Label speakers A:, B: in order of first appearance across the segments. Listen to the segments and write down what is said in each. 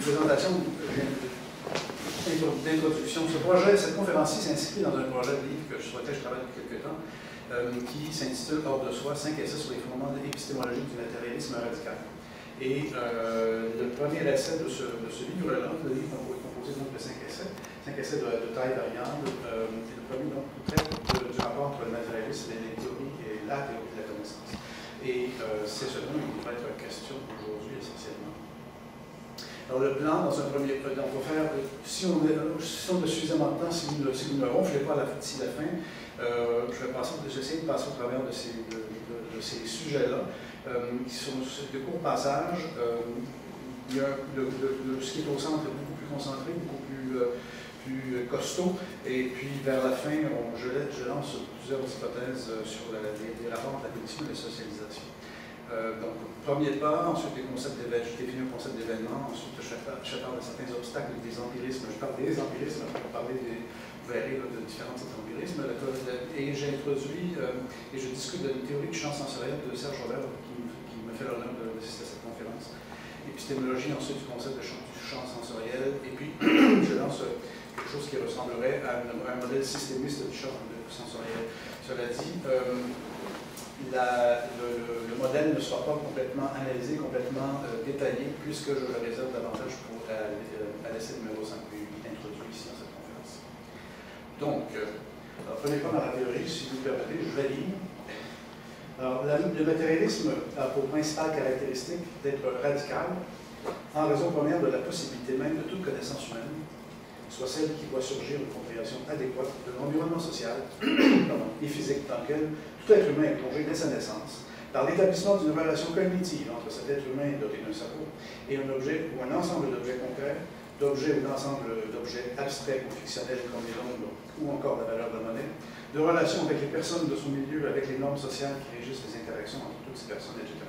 A: présentation d'introduction. Cette conférence-ci s'inscrit dans un projet de livre sur lequel je travaille depuis quelques temps, qui s'intitule Hors de soi, 5 essais sur les fondements épistémologiques du matérialisme radical. Et le premier essai de ce livre-là, le livre est composé donc de 5 essais de taille variable. Et le premier donc traite du rapport entre le matérialisme et les théories et la théorie de la connaissance. Et c'est ce dont il va être question aujourd'hui essentiellement. Alors le plan, dans un premier temps, on va faire, si on a suffisamment de temps, si vous ne ronflez pas d'ici la fin, j'essaie de passer au travers de ces sujets-là, qui sont de courts passages. Il y a ce qui est au centre est beaucoup plus concentré, beaucoup plus costaud, et puis vers la fin, je lance plusieurs hypothèses sur les rapports entre la cognition et la socialisation. Donc, premier pas, ensuite je définis un concept d'événement, ensuite je parle de certains obstacles des empirismes, je parle des empirismes pour parler vous verrez de différents types d'empirisme, et j'introduis et je discute de la théorie du champ sensoriel de Serge Robert qui me fait l'honneur d'assister à cette conférence. Épistémologie, ensuite du concept du champ sensoriel, et puis je lance quelque chose qui ressemblerait à un modèle systémiste du champ sensoriel. Cela dit, le modèle ne sera pas complètement analysé, complètement détaillé, puisque je le réserve davantage à l'essai numéro 5 introduit ici dans cette conférence. Donc, premier point dans la théorie, si vous le permettez, je vais lire. Alors, le matérialisme a pour principale caractéristique d'être radical, en raison première de la possibilité même de toute connaissance humaine, soit celle qui voit surgir une compréhension adéquate de l'environnement social et physique dans lequel tout être humain est plongé dès sa naissance, par l'établissement d'une relation cognitive entre cet être humain doté d'un cerveau et un objet ou un ensemble d'objets concrets, d'objets ou d'ensemble d'objets abstraits ou fictionnels comme les nombres ou encore la valeur de la monnaie, de relations avec les personnes de son milieu, avec les normes sociales qui régissent les interactions entre toutes ces personnes, etc.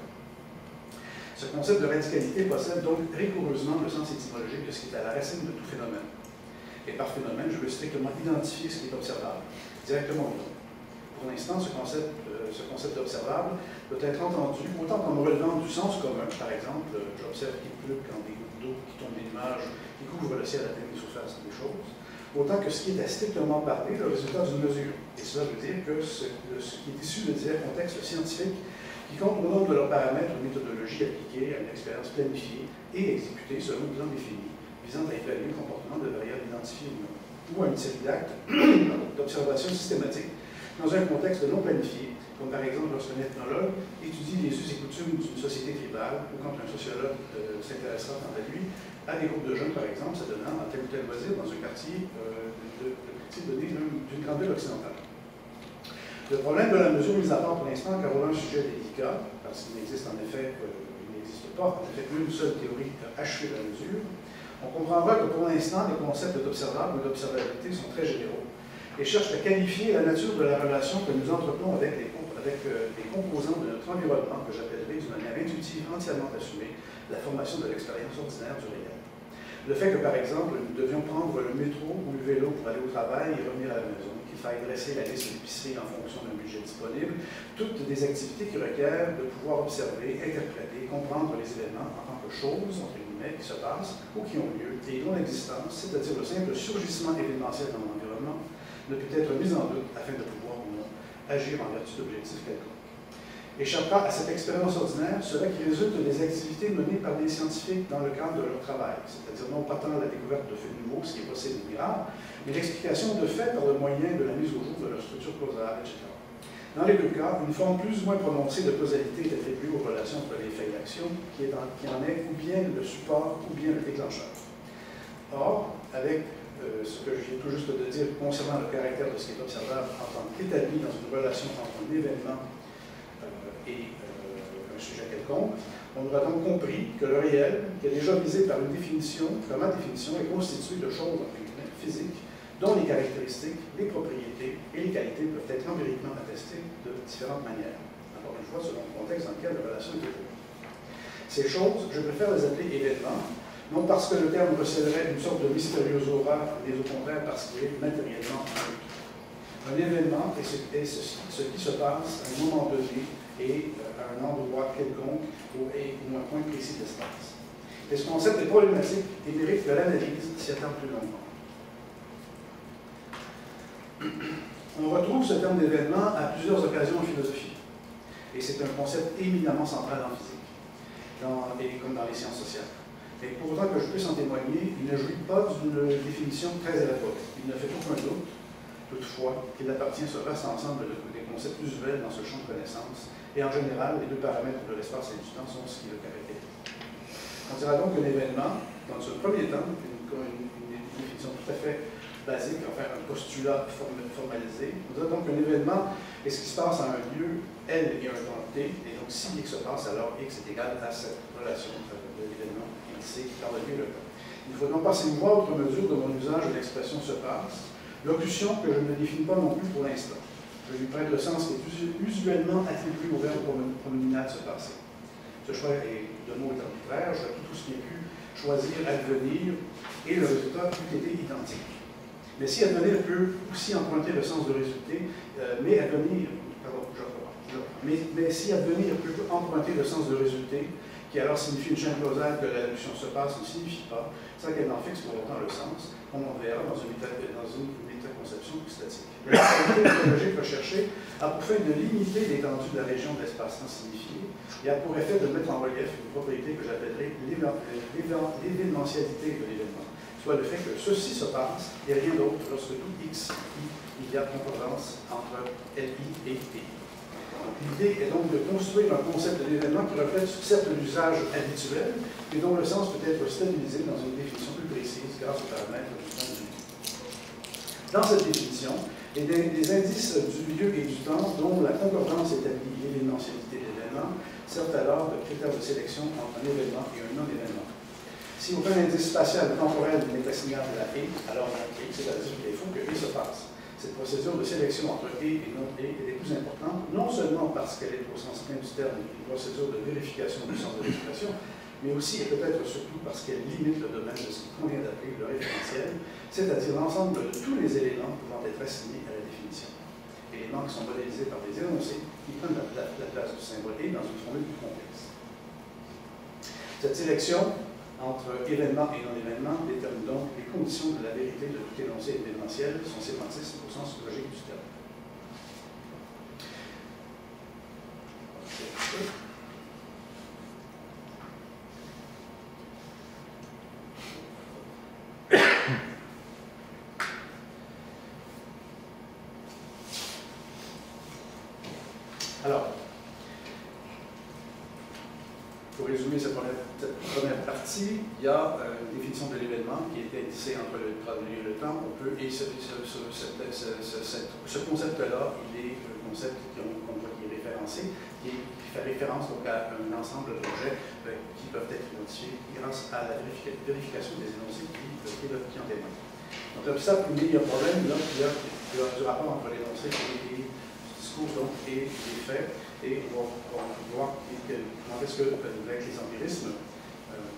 A: Ce concept de radicalité possède donc rigoureusement le sens étymologique de ce qui est à la racine de tout phénomène. Et par phénomène, je veux strictement identifier ce qui est observable, directement ou non. Pour l'instant, ce concept d'observable peut être entendu autant en me relevant du sens commun. Par exemple, j'observe qu'il pleut quand des gouttes d'eau qui tombent des nuages qui couvrent le ciel atteignent les surfaces des choses, autant que ce qui est à strictement parler le résultat d'une mesure. Et cela veut dire que ce qui est issu de divers contextes scientifiques qui comptent au nombre de leurs paramètres ou méthodologies appliquées à une expérience planifiée et exécutée selon un plan défini, visant à évaluer le comportement de variables identifiées ou non, ou à une série d'actes d'observation systématique dans un contexte non planifié, comme par exemple lorsqu'un ethnologue étudie les us et coutumes d'une société tribale, ou quand un sociologue s'intéressera quant à lui à des groupes de jeunes, par exemple, s'adonnant à tel ou tel loisir dans un quartier donné d'une grande ville occidentale. Le problème de la mesure mise à part pour l'instant, car on a un sujet délicat, parce qu'il n'existe pas une seule théorie achevée de la mesure, on comprendra que pour l'instant, les concepts d'observable ou d'observabilité sont très généraux et cherchent à qualifier la nature de la relation que nous entretenons avec les composants de notre environnement, que j'appellerai d'une manière intuitive, entièrement assumée, la formation de l'expérience ordinaire du réel. Le fait que, par exemple, nous devions prendre le métro ou le vélo pour aller au travail et revenir à la maison, qu'il faille dresser la liste d'épicerie en fonction d'un budget disponible, toutes des activités qui requièrent de pouvoir observer, interpréter, comprendre les événements en tant que choses, entre guillemets, qui se passent ou qui ont lieu, et dont l'existence, c'est-à-dire le simple surgissement événementiel dans l'environnement, ne peut être mise en doute afin de pouvoir ou non agir en vertu d'objectifs quelconques. Échappera à cette expérience ordinaire cela qui résulte des activités menées par les scientifiques dans le cadre de leur travail, c'est-à-dire non pas tant la découverte de faits nouveaux, ce qui est possible ou grave, mais l'explication de faits par le moyen de la mise au jour de leur structure causale, etc. Dans les deux cas, une forme plus ou moins prononcée de causalité est attribuée aux relations entre les faits et l'action, qui en est ou bien le support ou bien le déclencheur. Or, avec ce que je viens tout juste de dire concernant le caractère de ce qui est observable en tant qu'établi dans une relation entre un événement et un sujet quelconque, on aura donc compris que le réel, qui est déjà visé par une définition, par ma définition, est constitué de choses physiques dont les caractéristiques, les propriétés et les qualités peuvent être empiriquement attestées de différentes manières, encore une fois selon le contexte dans lequel la relation est évoluée. Ces choses, je préfère les appeler événements, non parce que le terme recèlerait une sorte de mystérieuse aura, mais au contraire parce qu'il est matériellement neutre. Un événement est ce qui se passe à un moment donné et à un endroit quelconque ou à un point précis d'espace. Et ce concept est problématique et mérite que l'analyse s'y attende plus longtemps. On retrouve ce terme d'événement à plusieurs occasions en philosophie. Et c'est un concept éminemment central en physique, et comme dans les sciences sociales. Et pour autant que je puisse en témoigner, il ne jouit pas d'une définition très élaborée. Il ne fait aucun doute, toutefois, qu'il appartient à ce vaste ensemble des concepts usuels dans ce champ de connaissances. Et en général, les deux paramètres de l'espace et du temps sont ce qui le caractérise. On dira donc qu'un événement, dans un premier temps, une définition tout à fait basique, enfin un postulat formalisé. On dira donc qu'un événement est ce qui se passe en un lieu, L et un temps T, et donc si X se passe, alors X est égal à cette relation de l'événement C dans le lieu et le temps. Il faut donc passer une voie outre mesure de mon usage de l'expression se passe, locution que je ne définis pas non plus pour l'instant. Je lui prête le sens qui est usuellement attribué au verbe pronominal se passer. Ce choix de mots est arbitraire, je vais tout ce qui est pu choisir advenir, et le résultat eût été identique. Mais si advenir peut aussi emprunter le sens de résulter, mais si advenir peut emprunter le sens de résulter, qui alors signifie une chaîne causale que la locution se passe, ne signifie pas, sans qu'elle en fixe pour autant le sens, comme on verra dans une métaconception statique. La qualité logique recherchée a pour fin de limiter l'étendue de la région de l'espace-temps signifié et a pour effet de mettre en relief une propriété que j'appellerai l'événementialité de l'événement, soit le fait que ceci se passe et rien d'autre lorsque tout X, il y a concordance entre LI et TI. L'idée est donc de construire un concept de l'événement qui reflète certes l'usage habituel, et dont le sens peut être stabilisé dans une définition plus précise grâce aux paramètres du temps et du lieu. Dans cette définition, les indices du lieu et du temps, dont la concordance établit l'événementialité de l'événement, servent alors de critères de sélection entre un événement et un non-événement. Si aucun indice spatial ou temporel n'est assimilable à E, alors à E, c'est-à-dire qu'il faut que E se passe. Cette procédure de sélection entre E et non-E est des plus importantes, non seulement parce qu'elle est au sens plein du terme une procédure de vérification du sens de l'expression, mais aussi et peut-être surtout parce qu'elle limite le domaine de ce qu'il convient d'appeler le référentiel, c'est-à-dire l'ensemble de tous les éléments pouvant être assignés à la définition. Éléments qui sont modélisés par des énoncés qui prennent la place du symbole E dans une formule plus complexe. Cette sélection entre événement et non-événement détermine donc les conditions de la vérité de tout énoncé événementiel, son sémantisme au sens logique du terme. Alors, pour résumer cette première partie, il y a une définition de l'événement qui est indicée entre le lieu et le temps. On peut, et ce concept-là, il est un concept qui est référencé, qui fait référence donc, à un ensemble d'objets qui peuvent être identifiés grâce à la vérification des énoncés qui en témoignent. Donc, ça, pour nous, il y a un problème, là, il y a du rapport entre l'énoncé et les discours donc, et les faits. Et on va voir comment est-ce que, avec les empirismes,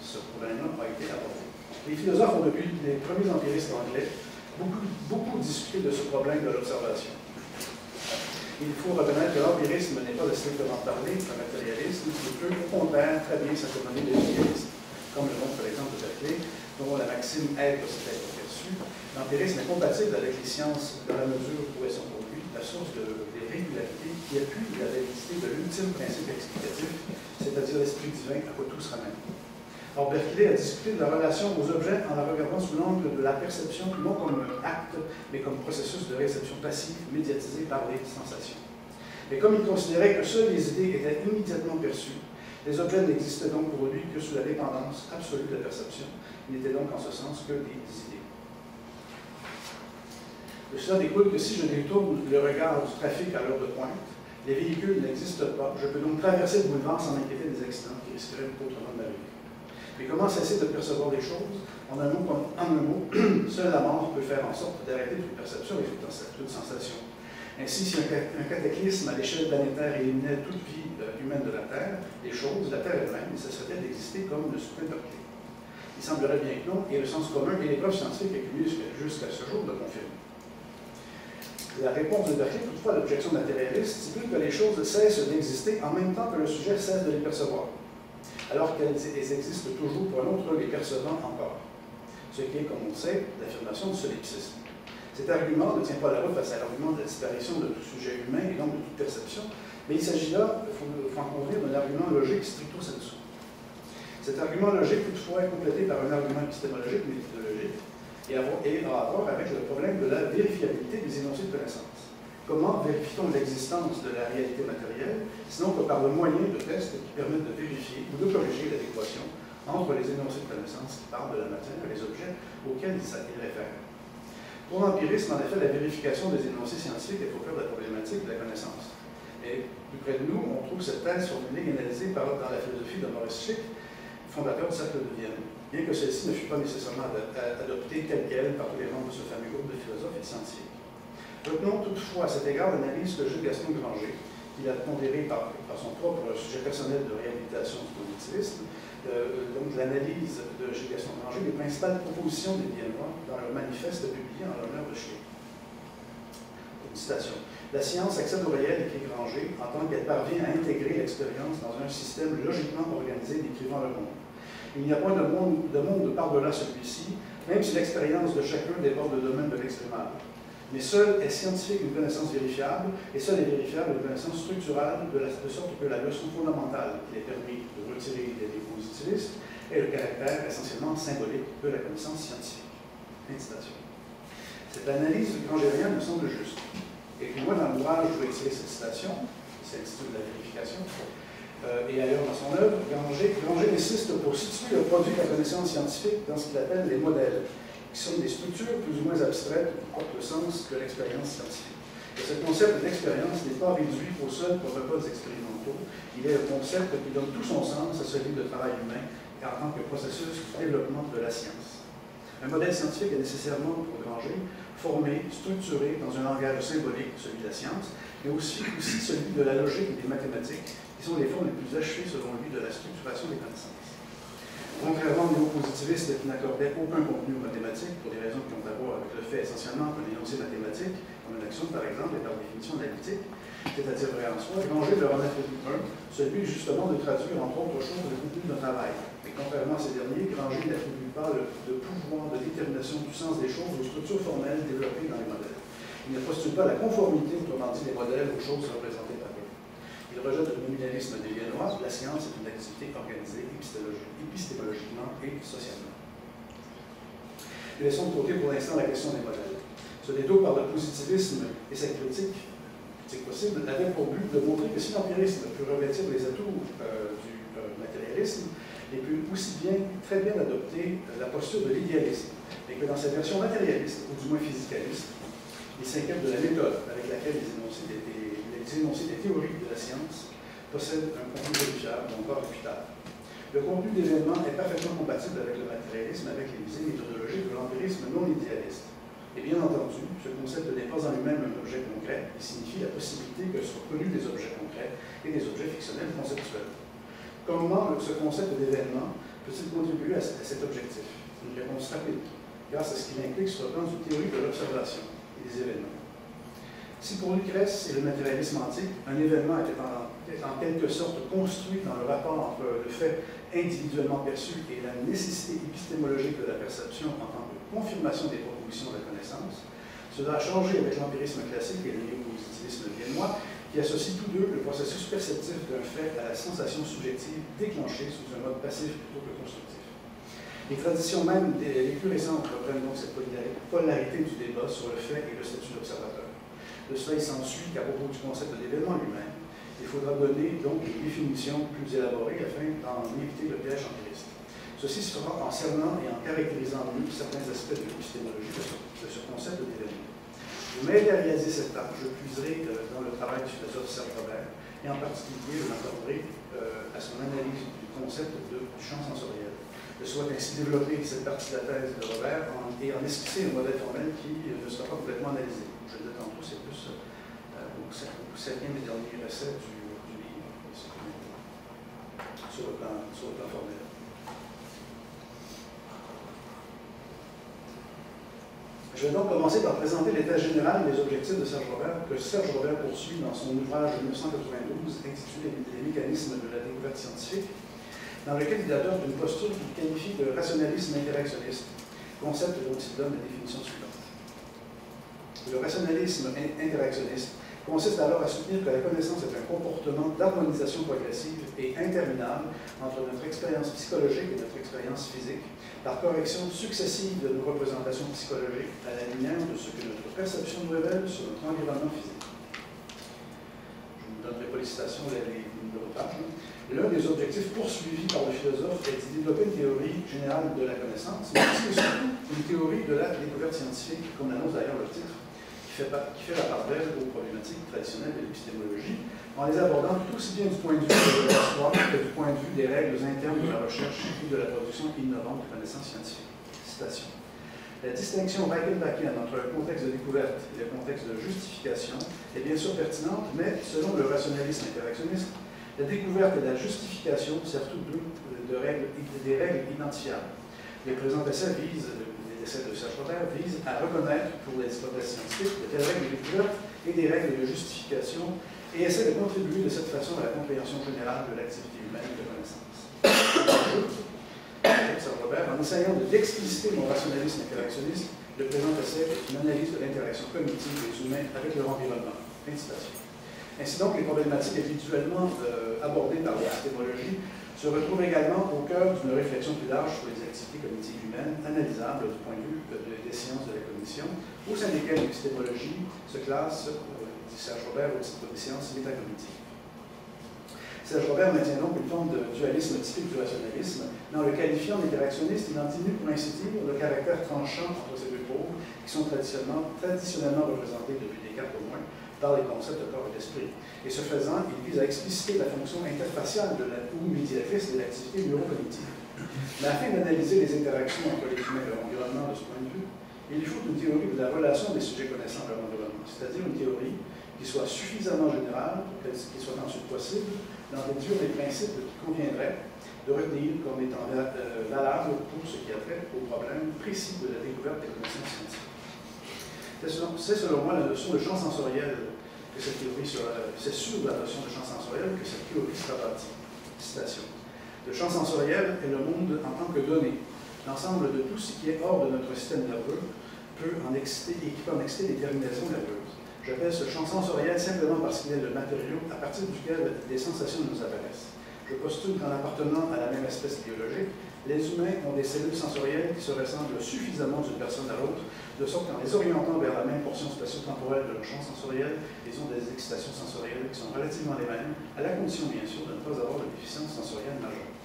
A: ce problème-là a été abordé. Les philosophes ont, depuis les premiers empiristes anglais, beaucoup discuté de ce problème de l'observation. Il faut reconnaître que l'empirisme n'est pas de strictement parler un matérialisme, qui peut, au contraire, très bien s'accompagner des idéalismes, comme le montre l'exemple de Berkeley, dont la maxime être s'est être perçue. L'empirisme est compatible avec les sciences dans la mesure où elles sont pour lui la source des régularités qui appuie la validité de l'ultime principe explicatif, c'est-à-dire l'esprit divin à quoi tout se ramène. Or, Berkeley a discuté de la relation aux objets en la regardant sous l'angle de la perception, non comme un acte, mais comme processus de réception passive médiatisé par les sensations. Mais comme il considérait que seules les idées étaient immédiatement perçues, les objets n'existaient donc pour lui que sous la dépendance absolue de la perception. Ils n'étaient donc en ce sens que des idées. De cela découle que si je détourne le regard du trafic à l'heure de pointe, les véhicules n'existent pas, je peux donc traverser le boulevard sans m'inquiéter des accidents qui risqueraient autrement de m'arriver. Mais comment cesser de percevoir les choses? En un mot, seule la mort peut faire en sorte d'arrêter toute perception et toute sensation. Ainsi, si un cataclysme à l'échelle planétaire éliminait toute vie humaine de la Terre, les choses, la Terre elle-même, cesseraient d'exister comme le soutient Berkeley. Il semblerait bien que non, et le sens commun et les preuves scientifiques accumulées jusqu'à ce jour le confirment. La réponse de Berkeley, toutefois, à l'objection matérialiste, stipule que les choses cessent d'exister en même temps que le sujet cesse de les percevoir. alors qu'elles existent toujours pour un autre les percevant encore. Ce qui est, comme on sait, l'affirmation du solipsisme. Cet argument ne tient pas la route face à l'argument de la disparition de tout sujet humain et donc de toute perception, mais il s'agit là, il faut en convenir, d'un argument logique stricto sensu. Cet argument logique, toutefois, est complété par un argument épistémologique ou méthodologique et a à voir avec le problème de la vérifiabilité des énoncés de connaissance. Comment vérifie-t-on l'existence de la réalité matérielle, sinon que par le moyen de tests qui permettent de vérifier ou de corriger l'adéquation entre les énoncés de connaissance qui parlent de la matière et les objets auxquels ils réfèrent. Pour l'empirisme, en effet, la vérification des énoncés scientifiques est au cœur de la problématique de la connaissance. Et plus près de nous, on trouve cette thèse formulée et analysée dans la philosophie de Maurice Schick, fondateur du Cercle de Vienne, bien que celle-ci ne fût pas nécessairement adoptée telle qu'elle par tous les membres de ce fameux groupe de philosophes et de scientifiques. Retenons toutefois à cet égard l'analyse que Jules Gaston Granger, qu'il a pondérée par son propre sujet personnel de réhabilitation du positivisme, donc l'analyse de Gilles Gaston Granger des principales propositions des Viennois dans leur manifeste publié en l'honneur de Schlick. Une citation. La science accède au réel, écrit Granger, en tant qu'elle parvient à intégrer l'expérience dans un système logiquement organisé décrivant le monde. Il n'y a point de monde par-delà celui-ci, même si l'expérience de chacun déborde le domaine de l'extrémable. Mais seule est scientifique une connaissance vérifiable, et seule est vérifiable une connaissance structurale, de sorte que la leçon fondamentale qu'il est permis de retirer des positivistes est le caractère essentiellement symbolique de la connaissance scientifique. Fin de citation. Cette analyse grangérienne me semble juste. Et puis moi, dans l'ouvrage, je vais tirer cette citation, qui s'intitule La vérification, et ailleurs dans son œuvre, Granger insiste pour situer le produit de la connaissance scientifique dans ce qu'il appelle les modèles, qui sont des structures plus ou moins abstraites qui portent le sens que l'expérience scientifique. Et ce concept d'expérience n'est pas réduit aux seuls protocoles expérimentaux, il est un concept qui donne tout son sens à celui de travail humain en tant que processus de développement de la science. Un modèle scientifique est nécessairement, pour Granger, formé, structuré dans un langage symbolique, celui de la science, mais aussi celui de la logique et des mathématiques, qui sont les formes les plus achevées selon lui de la structuration des connaissances. Contrairement aux néopositivistes qui n'accordaient aucun contenu mathématique pour des raisons qui ont à voir avec le fait essentiellement qu'un énoncé mathématique, comme une action par exemple, est par définition analytique, c'est-à-dire vrai en soi, Granger leur en attribue un, celui justement de traduire entre autres choses le contenu d'un travail. Mais contrairement à ces derniers, Granger n'attribue pas le pouvoir de détermination du sens des choses aux structures formelles développées dans les modèles. Il ne postule pas la conformité, autrement dit, des modèles aux choses représentées par eux. Il rejette le nominalisme des Viennois, la science est une activité organisée épistémologiquement et socialement. Laissons de côté pour l'instant la question des modèles. Ce détour par le positivisme et sa critique possible avait pour but de montrer que si l'empirisme peut revêtir les atouts du matérialisme, il peut aussi très bien adopter la posture de l'idéalisme, et que dans sa version matérialiste, ou du moins physicaliste, il s'inquiète de la méthode avec laquelle les énoncés des théories de la science possèdent un contenu vérifiable, donc pas réfutable. Le contenu d'événements est parfaitement compatible avec le matérialisme, avec les visées méthodologiques de l'empirisme non idéaliste. Et bien entendu, ce concept n'est pas en lui-même un objet concret, il signifie la possibilité que soient connus des objets concrets et des objets fictionnels conceptuels. Comment ce concept d'événement peut-il contribuer à cet objectif? Une réponse rapide, grâce à ce qu'il implique sur le plan d'une théorie de l'observation et des événements. Si pour Lucrèce et le matérialisme antique, un événement était en quelque sorte construit dans le rapport entre le fait individuellement perçu et la nécessité épistémologique de la perception en tant que confirmation des propositions de la connaissance, cela a changé avec l'empirisme classique et le néopositivisme viennois, qui associent tous deux le processus perceptif d'un fait à la sensation subjective déclenchée sous un mode passif plutôt que constructif. Les traditions même les plus récentes reprennent donc cette polarité du débat sur le fait et le statut d'observateur. De cela, il s'ensuit qu'à propos du concept de l'événement lui-même, il faudra donner donc une définition plus élaborée afin d'en éviter le piège empiriste. Ceci se fera en cernant et en caractérisant mieux certains aspects de l'épistémologie de ce concept d'événement. Pour m'aider à réaliser cette tâche, je puiserai dans le travail du philosophe Serge Robert, et en particulier, je m'accorderai à son analyse du concept du champ sensoriel. Je souhaite ainsi développer cette partie de la thèse de Robert et en esquisser un modèle formel qui ne sera pas complètement analysé. Je le dis tantôt, c'est plus au 7e et dernier essai du livre, sur le plan formel. Je vais donc commencer par présenter l'état général des objectifs de Serge Robert, que Serge Robert poursuit dans son ouvrage de 1992 intitulé « Les mécanismes de la découverte scientifique », dans lequel il adopte une posture qu'il qualifie de rationalisme interactionniste, concept dont il donne la définition suivante. Le rationalisme interactionniste consiste alors à soutenir que la connaissance est un comportement d'harmonisation progressive et interminable entre notre expérience psychologique et notre expérience physique, par correction successive de nos représentations psychologiques à la lumière de ce que notre perception nous révèle sur notre environnement physique. Je ne vous donnerai pas les citations, les numéros de page. L'un des objectifs poursuivis par le philosophe est d'y développer une théorie générale de la connaissance, mais aussi surtout une théorie de la découverte scientifique, qu'on annonce d'ailleurs le titre, qui fait la part belle aux problématiques traditionnelles de l'épistémologie, en les abordant tout aussi bien du point de vue de l'histoire que du point de vue des règles internes de la recherche et de la production innovante de connaissances scientifiques. Citation. La distinction Reichenbachienne entre le contexte de découverte et le contexte de justification est bien sûr pertinente, mais selon le rationalisme interactionniste, la découverte et la justification servent toutes deux des règles identifiables. Les présents essais de Serge Robert vise à reconnaître pour les hypothèses scientifiques de telles règles de découverte et des règles de justification et essaie de contribuer de cette façon à la compréhension générale de l'activité humaine de connaissance. Serge Robert, en essayant d'expliciter mon rationalisme interactionniste, le présent essai est une analyse de l'interaction cognitive des humains avec leur environnement. Fin de citation. Ainsi donc, les problématiques habituellement abordées par l'épistémologie se retrouve également au cœur d'une réflexion plus large sur les activités cognitives humaines analysables du point de vue des sciences de la cognition, au sein desquelles l'épistémologie se classe, dit Serge Robert, au titre des sciences métacognitives. Serge Robert maintient donc une forme de dualisme typique du rationalisme, mais en le qualifiant d'interactionniste, il en diminue pour ainsi dire le caractère tranchant entre ces deux pôles qui sont traditionnellement représentés depuis Descartes au moins, par les concepts de corps et d'esprit. Et ce faisant, il vise à expliciter la fonction interfaciale ou médiatrice de l'activité neurocognitive. Mais afin d'analyser les interactions entre les humains et leur environnement de ce point de vue, il faut une théorie de la relation des sujets connaissants à leur environnement, c'est-à-dire une théorie qui soit suffisamment générale pour qu'il soit ensuite possible d'en déduire les principes qui conviendraient de retenir comme étant valables pour ce qui a trait au problème précis de la découverte des connaissances scientifiques. C'est selon moi la notion de champ sensoriel que cette théorie sera. C'est sur la notion de champ sensoriel que cette théorie sera bâtie. Citation. Le champ sensoriel est le monde en tant que donnée. L'ensemble de tout ce qui est hors de notre système nerveux peut en exciter et qui peut en exciter des terminaisons nerveuses. J'appelle ce champ sensoriel simplement parce qu'il est le matériau à partir duquel des sensations nous apparaissent. Je postule qu'en appartenant à la même espèce biologique, les humains ont des cellules sensorielles qui se ressemblent suffisamment d'une personne à l'autre, de sorte qu'en les orientant vers la même portion spatio-temporelle de leur champ sensoriel, ils ont des excitations sensorielles qui sont relativement les mêmes, à la condition bien sûr de ne pas avoir de déficience sensorielle majeure.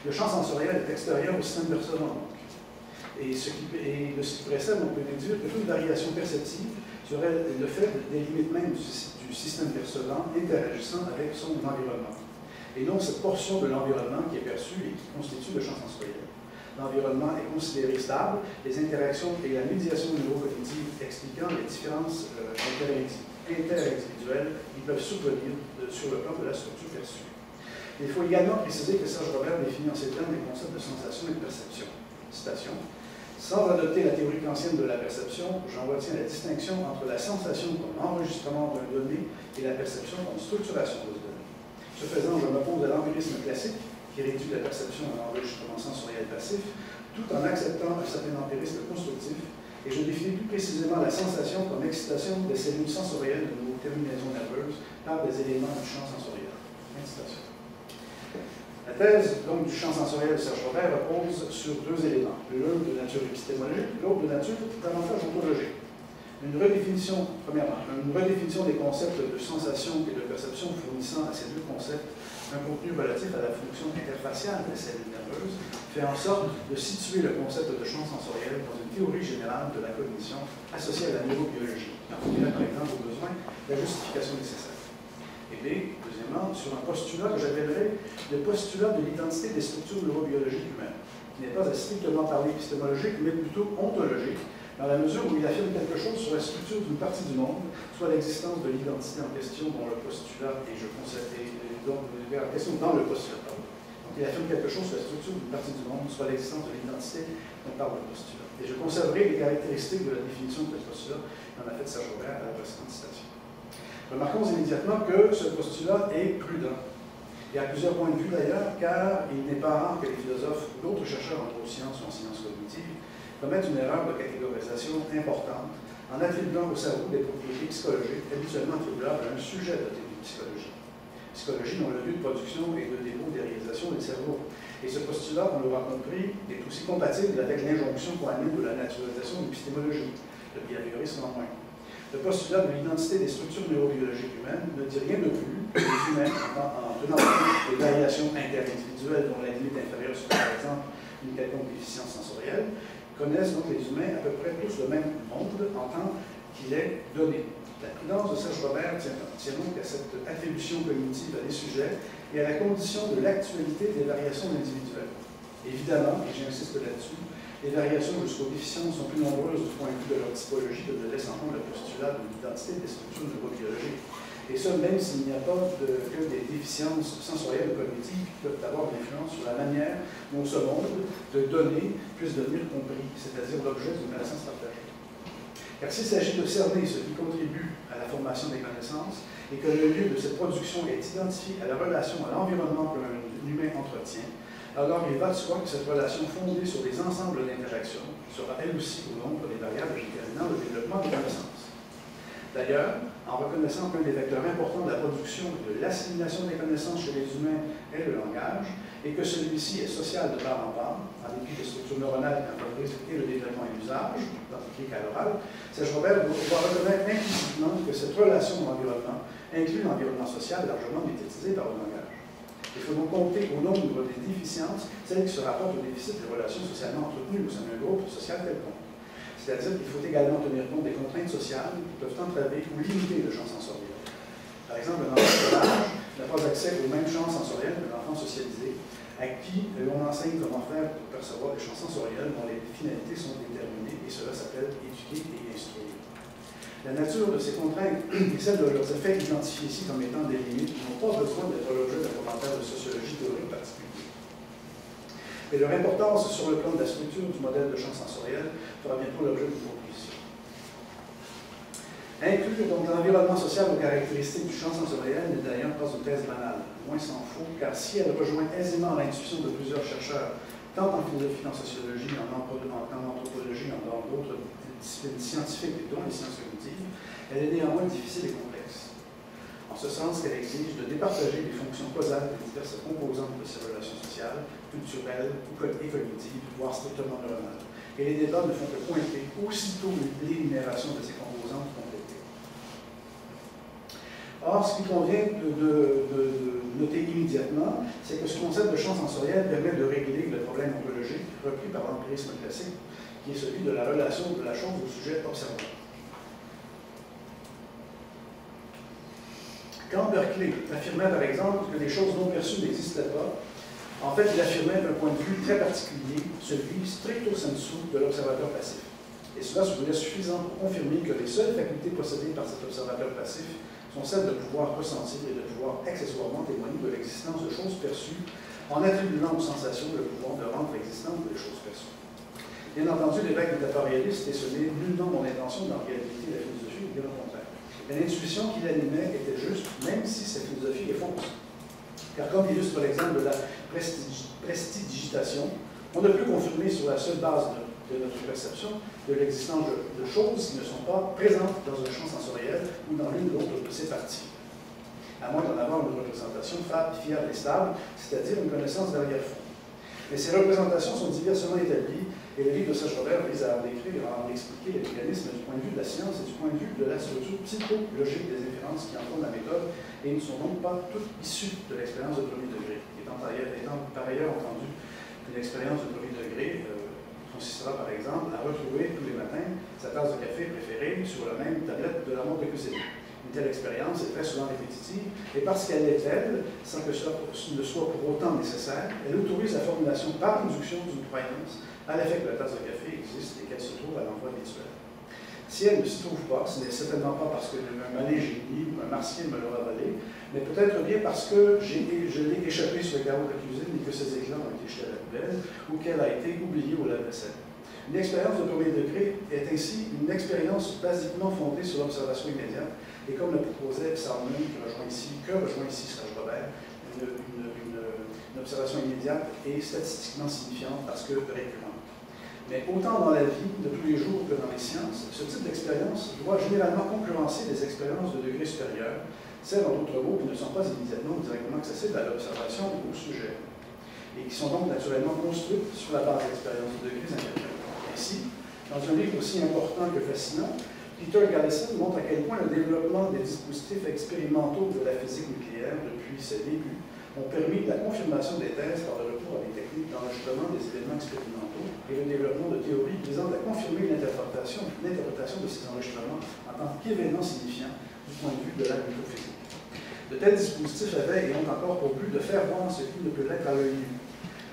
A: Le champ sensoriel est extérieur au système percevant donc. Et de ce qui précède, on peut déduire que toute variation perceptive serait le fait des limites même du système percevant interagissant avec son environnement. Et non cette portion de l'environnement qui est perçue et qui constitue le champ sensoriel. L'environnement est considéré stable, les interactions et la médiation neurocognitive expliquant les différences interindividuelles qui peuvent survenir sur le plan de la structure perçue. Il faut également préciser que Serge Robert définit en ces termes les concepts de sensation et de perception. Citation. Sans adopter la théorie kantienne de la perception, j'en retiens la distinction entre la sensation comme enregistrement d'un donné et la perception comme structuration de ce donné. Ce faisant, je m'oppose à l'empirisme classique qui réduit la perception à un enregistrement sensoriel passif, tout en acceptant un certain empirisme constructif, et je définis plus précisément la sensation comme excitation des cellules sensorielles de nos terminaisons nerveuses par des éléments du champ sensoriel. La thèse donc, du champ sensoriel de Serge Robert repose sur deux éléments, l'un de nature épistémologique, l'autre de nature davantage ontologique. Premièrement, une redéfinition des concepts de sensation et de perception fournissant à ces deux concepts un contenu relatif à la fonction interfaciale des cellules nerveuses fait en sorte de situer le concept de champ sensoriel dans une théorie générale de la cognition associée à la neurobiologie, en fournissant par exemple au besoin la justification nécessaire. Et B, deuxièmement, sur un postulat que j'appellerais le postulat de l'identité des structures neurobiologiques humaines, qui n'est pas à strictement parler épistémologique, mais plutôt ontologique, dans la mesure où il affirme quelque chose sur la structure d'une partie du monde, soit l'existence de l'identité en question dont le postulat, dans le postulat. Donc il affirme quelque chose sur la structure d'une partie du monde, soit l'existence de l'identité dont parle le postulat. Et je conserverai les caractéristiques de la définition de ce postulat qu'en a fait Serge Robert à la précédente citation. Remarquons immédiatement que ce postulat est prudent. Il y a plusieurs points de vue d'ailleurs, car il n'est pas rare que les philosophes ou d'autres chercheurs en neurosciences ou en sciences cognitives commettent une erreur de catégorisation importante en attribuant au cerveau des propriétés psychologiques habituellement attribuables à un sujet doté de psychologie. Psychologie dont le lieu de production et de dépôt des réalisations est le cerveau. Et ce postulat, on l'aura compris, est aussi compatible avec l'injonction coanime de la naturalisation de l'épistémologie, le behaviorisme en moins. Le postulat de l'identité des structures neurobiologiques humaines ne dit rien de plus que les humains, en tenant compte des variations interindividuelles dont la limite inférieure serait par exemple une quelconque déficience sensorielle, connaissent donc les humains à peu près tous le même monde en tant qu'il est donné. La prudence de Serge Robert tient donc à cette attribution cognitive à des sujets et à la condition de l'actualité des variations individuelles. Évidemment, et j'insiste là-dessus, les variations jusqu'aux déficiences sont plus nombreuses du point de vue de leur typologie que de laisse entendre le postulat de l'identité des structures neurobiologiques. Et ça, même s'il n'y a pas que des déficiences sensorielles ou cognitives qui peuvent avoir une influence sur la manière dont ce monde de données puisse devenir compris, c'est-à-dire l'objet d'une connaissance partagée. Car s'il s'agit de cerner ce qui contribue à la formation des connaissances et que le lieu de cette production est identifié à la relation à l'environnement que l'un humain entretient, alors il va de soi que cette relation fondée sur des ensembles d'interactions sera elle aussi au nombre des variables déterminant le développement des connaissances. D'ailleurs, en reconnaissant qu'un des vecteurs importants de la production et de l'assimilation des connaissances chez les humains est le langage, et que celui-ci est social de part en part, en dépit des structures neuronales qui en favorisent et le développement et l'usage, dans le qu'à l'oral, Serge Robert va reconnaître implicitement que cette relation à l'environnement inclut l'environnement social largement médiatisé par le langage. Il faut donc compter au nombre des déficiences celles qui se rapportent au déficit des relations socialement entretenues au sein d'un groupe social quelconque. C'est-à-dire qu'il faut également tenir compte des contraintes sociales qui peuvent entraver ou limiter le champ sensoriel. Par exemple, un enfant de l'âge n'a pas accès aux mêmes champs sensoriels qu'un enfant socialisé, à qui l'on enseigne comment faire pour percevoir des champs sensoriels dont les finalités sont déterminées, et cela s'appelle éduquer et instruire. La nature de ces contraintes et celle de leurs effets identifiés ici comme étant des limites n'ont pas besoin d'être l'objet d'un commentaire de sociologie théorique particulier. Mais leur importance sur le plan de la structure du modèle de champ sensoriel fera bientôt l'objet d'une proposition. Inclure donc l'environnement social aux caractéristiques du champ sensoriel n'est d'ailleurs pas une thèse banale, loin s'en faut, car si elle rejoint aisément l'intuition de plusieurs chercheurs, tant en philosophie qu'en sociologie, en anthropologie, en d'autres disciplines scientifiques, dont les sciences cognitives, elle est néanmoins difficile et complexe. En ce sens qu'elle exige de départager les fonctions causales des diverses composantes de ces relations sociales, culturelles et cognitives, voire strictement neuronales. Et les débats ne font que pointer aussitôt l'énumération de ces composantes complétées. Or, ce qui convient de noter immédiatement, c'est que ce concept de champ sensoriel permet de régler le problème ontologique repris par l'empirisme classique, qui est celui de la relation de la chose au sujet observé. Quand Berkeley affirmait par exemple que les choses non perçues n'existaient pas, en fait il affirmait d'un point de vue très particulier, celui stricto sensu de l'observateur passif. Et cela se voulait suffisant pour confirmer que les seules facultés possédées par cet observateur passif sont celles de pouvoir ressentir et de pouvoir accessoirement témoigner de l'existence de choses perçues en attribuant aux sensations le pouvoir de rendre existantes les choses perçues. Bien entendu, l'évêque est appareilliste et ce n'est nullement mon intention d'en réhabiliter la philosophie, bien au contraire. Mais l'intuition qui l'animait était juste, même si cette philosophie est fausse. Car comme illustre l'exemple de la prestidigitation, on ne peut confirmer sur la seule base de notre perception de l'existence de choses qui ne sont pas présentes dans un champ sensoriel ou dans l'une ou l'autre de ses parties, à moins d'en avoir une représentation fiable et stable, c'est-à-dire une connaissance d'arrière-fond. Mais ces représentations sont diversement établies, et le livre de Serge Robert vise à en décrire et à en expliquer les mécanismes du point de vue de la science et du point de vue de la structure psychologique des inférences qui en font la méthode, et ne sont donc pas toutes issues de l'expérience de premier degré. Étant par ailleurs entendu qu'une expérience de premier degré consistera par exemple à retrouver tous les matins sa tasse de café préférée sur la même tablette de la montre de cuisine. Une telle expérience est très souvent répétitive, et parce qu'elle est telle, sans que cela ne soit pour autant nécessaire, elle autorise la formulation par induction d'une croyance à l'effet que la tasse de café existe et qu'elle se trouve à l'endroit habituel. Si elle ne s'y trouve pas, ce n'est certainement pas parce que un malin génie ou un martien me l'aura avalé, mais peut-être bien parce que je l'ai échappé sur le carreau de la cuisine et que ses éclats ont été jetés à la poubelle ou qu'elle a été oubliée au lave-vaisselle. Une expérience de premier degré est ainsi une expérience basiquement fondée sur l'observation immédiate, et comme le proposait Salmon, que rejoint ici Serge Robert, une une observation immédiate et statistiquement signifiante parce que récurrente. Mais autant dans la vie de tous les jours que dans les sciences, ce type d'expérience doit généralement concurrencer les expériences de degré supérieur, celles en d'autres mots qui ne sont pas immédiatement ou directement accessibles à l'observation ou au sujet, et qui sont donc naturellement construites sur la base d'expériences de degrés inférieurs. Ainsi, dans un livre aussi important que fascinant, Peter Gallison montre à quel point le développement des dispositifs expérimentaux de la physique nucléaire depuis ses débuts ont permis la confirmation des thèses par le recours à des techniques d'enregistrement des événements expérimentaux et le développement de théories visant à confirmer l'interprétation de ces enregistrements en tant qu'événements signifiants du point de vue de la microphysique. De tels dispositifs avaient et ont encore pour but de faire voir ce qui ne peut l'être à l'œil nu.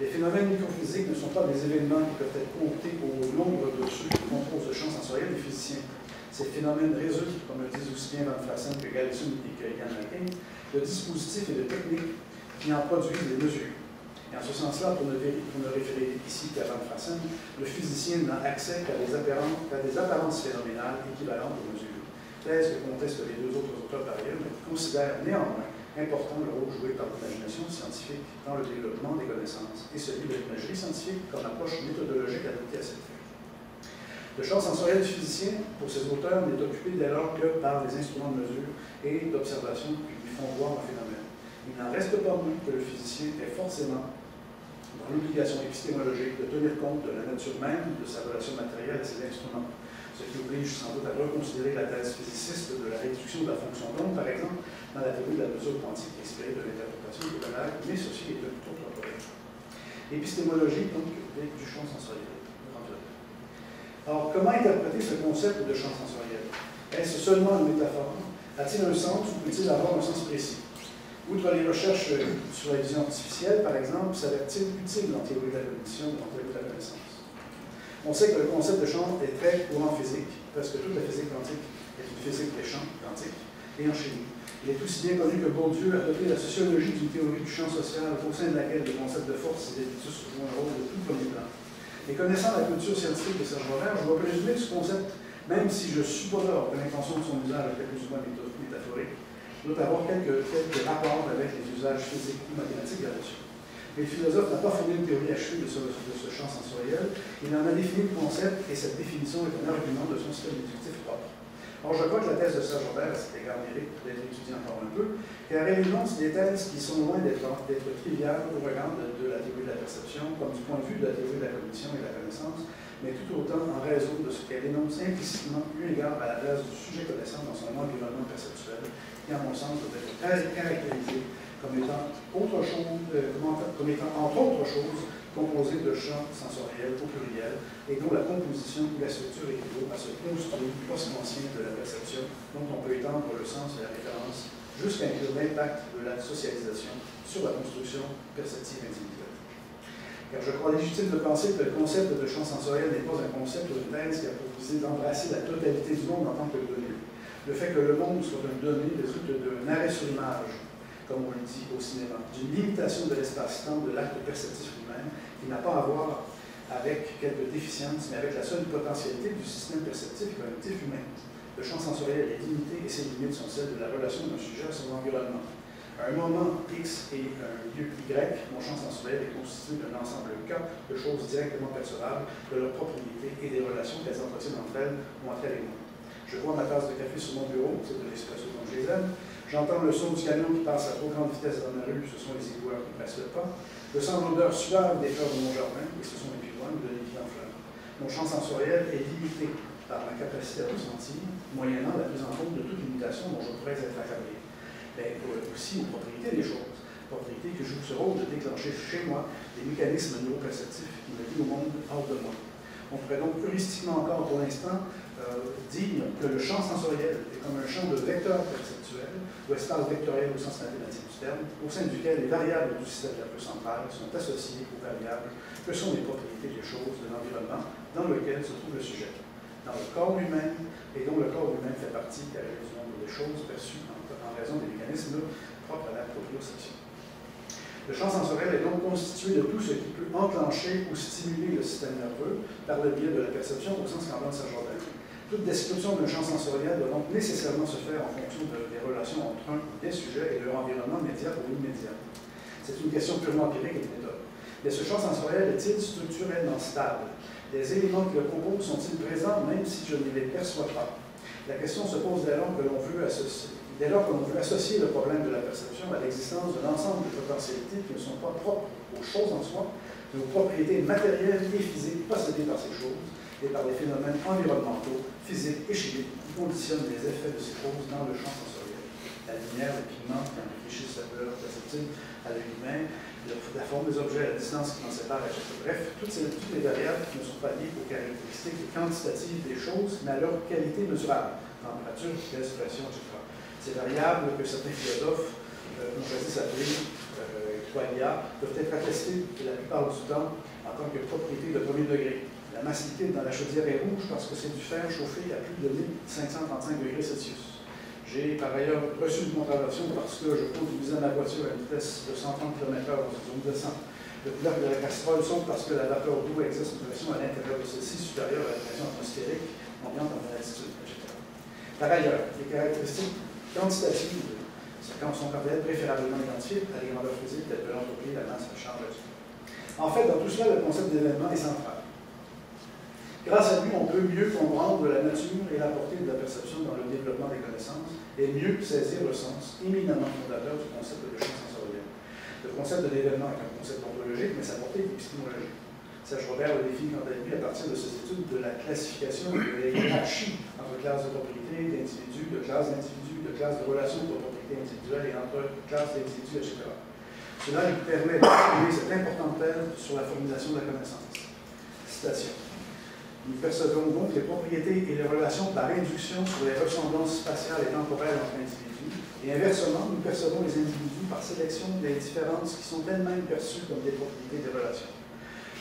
A: Les phénomènes microphysiques ne sont pas des événements qui peuvent être comptés au nombre de ceux qui composent le champ sensoriel des physiciens. Ces phénomènes résultent, comme le disent aussi bien Van Frassen que Gallison et que Ian McCain, de dispositifs et de techniques qui en produisent des mesures. Et en ce sens-là, pour ne référer ici qu'à Van Frassen, le physicien n'a accès qu'à des apparences phénoménales équivalentes aux mesures. Thèse que contestent les deux autres auteurs par ailleurs, mais qui considèrent néanmoins important le rôle joué par l'imagination scientifique dans le développement des connaissances et celui de l'imagerie scientifique comme approche méthodologique adoptée à cette fin. Le champ sensoriel du physicien, pour ses auteurs, n'est occupé dès lors que par les instruments de mesure et d'observation qui lui font voir un phénomène. Il n'en reste pas moins que le physicien est forcément dans l'obligation épistémologique de tenir compte de la nature même de sa relation matérielle à ses instruments, ce qui oblige sans doute à reconsidérer la thèse physiciste de la réduction de la fonction d'onde, par exemple, dans la théorie de la mesure quantique inspirée de l'interprétation globale, mais ceci est de tout autre problème. Épistémologie, donc, du champ sensoriel. Alors, comment interpréter ce concept de champ sensoriel? Est-ce seulement une métaphore? A-t-il un sens ou peut-il avoir un sens précis? Outre les recherches sur la vision artificielle, par exemple, s'avère-t-il utile en théorie de la cognition ou en théorie de la connaissance? On sait que le concept de champ est très courant en physique, parce que toute la physique quantique est une physique des champs quantiques, et en chimie. Il est aussi bien connu que Bourdieu a adopté la sociologie d'une théorie du champ social au sein de laquelle le concept de force et d'habitus jouent un rôle de tout premier plan. Et connaissant la culture scientifique de Serge Robert, je vais présumer ce concept, même si je suppose que l'intention de son usage était plus ou moins métaphorique, doit avoir quelques rapports avec les usages physiques ou mathématiques là-dessus. Mais le philosophe n'a pas fourni une théorie achevée de ce champ sensoriel, il en a défini le concept et cette définition est un argument de son système déductif propre. Or, je crois que la thèse de Serge Robert à cet égard mérite d'être étudiée encore un peu, car elle énonce des thèses qui sont loin d'être triviales au regard de la théorie de la perception, comme du point de vue de la théorie de la cognition et de la connaissance, mais tout autant en raison de ce qu'elle énonce implicitement eu égard à la place du sujet connaissant dans son environnement perceptuel, qui, à mon sens, doit être caractérisé comme étant, entre autres choses, composé de champs sensoriels au pluriel et dont la composition ou la structure équivaut à ce construit post-conscient de la perception dont on peut étendre le sens et la référence jusqu'à inclure l'impact de la socialisation sur la construction perceptive individuelle. Car je crois légitime de penser que le concept de champ sensoriel n'est pas un concept ou une thèse qui a pour visée d'embrasser la totalité du monde en tant que donnée. Le fait que le monde soit une donnée résulte d'un arrêt sur l'image, comme on le dit au cinéma, d'une limitation de l'espace-temps de l'acte perceptif lui-même, qui n'a pas à voir avec quelques déficiences, mais avec la seule potentialité du système perceptif et cognitif humain. Le champ sensoriel est limité et ses limites sont celles de la relation d'un sujet à son environnement. À un moment X et un lieu Y, mon champ sensoriel est constitué d'un ensemble K de choses directement percevables, de leurs propriétés et des relations qu'elles entretiennent entre elles ou entre elles et moi. Je vois ma tasse de café sur mon bureau, c'est de l'espresso dont je les aime. J'entends le son du camion qui passe à trop grande vitesse dans ma rue, ce sont les éboueurs qui ne passent pas. Je sens l'odeur suave des fleurs de mon jardin, et ce sont les pivoines de l'évier en fleurs. Mon champ sensoriel est limité par ma capacité à ressentir, moyennant la prise en compte de toute limitation dont je pourrais être accablé. Mais aussi aux propriétés des choses, propriétés qui jouent ce rôle de déclencher chez moi des mécanismes neuroperceptifs qui me lient au monde hors de moi. On pourrait donc heuristiquement encore pour l'instant dire que le champ sensoriel est comme un champ de vecteurs perceptuels, ou espace vectoriel au sens mathématique du terme, au sein duquel les variables du système nerveux central sont associées aux variables que sont les propriétés des choses de l'environnement dans lequel se trouve le sujet, dans le corps lui-même, et dont le corps lui-même fait partie car il est du nombre des choses perçues en raison des mécanismes propres à la proprioception. Le champ sensoriel est donc constitué de tout ce qui peut enclencher ou stimuler le système nerveux par le biais de la perception au sens qu'en donne Serge Robert. Toute description d'un champ sensoriel doit donc nécessairement se faire en fonction des relations entre un ou des sujets et leur environnement médiat ou immédiat. C'est une question purement empirique et de méthode. Mais ce champ sensoriel est-il structurellement stable? Les éléments qui le composent sont-ils présents même si je ne les perçois pas? La question se pose dès lors que l'on veut associer le problème de la perception à l'existence d'un ensemble de potentialités qui ne sont pas propres aux choses en soi, mais aux propriétés matérielles et physiques possédées par ces choses et par les phénomènes environnementaux, physiques et chimiques qui conditionnent les effets de ces choses dans le champ sensoriel. La lumière, les pigments qui enrichissent la couleur perceptible à l'œil humain, la forme des objets, la distance qui en sépare, etc. Bref, toutes les variables qui ne sont pas liées aux caractéristiques quantitatives des choses, mais à leur qualité mesurable, température, vitesse, pression, etc. Ces variables que certains philosophes ont choisi de s'appeler qualia peuvent être attestées la plupart du temps en tant que propriété de premier degré. La masse liquide dans la chaudière est rouge parce que c'est du fer chauffé à plus de 1535 degrés Celsius. J'ai par ailleurs reçu une contravention parce que je conduisais ma voiture à une vitesse de 130 km/h dans une zone de 100. Le couleur de la casserole saute parce que la vapeur d'eau exerce une pression à l'intérieur de celle-ci supérieure à la pression atmosphérique ambiante en altitude, etc. Par ailleurs, les caractéristiques quantitatives sont quant à elles préférablement identifiées à des grandeurs physiques telles que l'entropie, la masse, la charge, etc. En fait, dans tout cela, le concept d'événement est central. Grâce à lui, on peut mieux comprendre la nature et la portée de la perception dans le développement des connaissances et mieux saisir le sens éminemment fondateur du concept de champ sensoriel. Le concept de l'événement est un concept ontologique, mais sa portée est épistémologique. Serge Robert le définit quant à lui à partir de ses études de la classification et de la hiérarchie entre classes de propriétés, d'individus, de classes d'individus, de classes de relations de propriétés individuelles et entre classes d'individus, etc. Cela lui permet d'appuyer cette importante thèse sur la formulation de la connaissance. Citation. Nous percevons donc les propriétés et les relations par induction sur les ressemblances spatiales et temporelles entre individus, et inversement, nous percevons les individus par sélection des différences qui sont elles-mêmes perçues comme des propriétés des relations.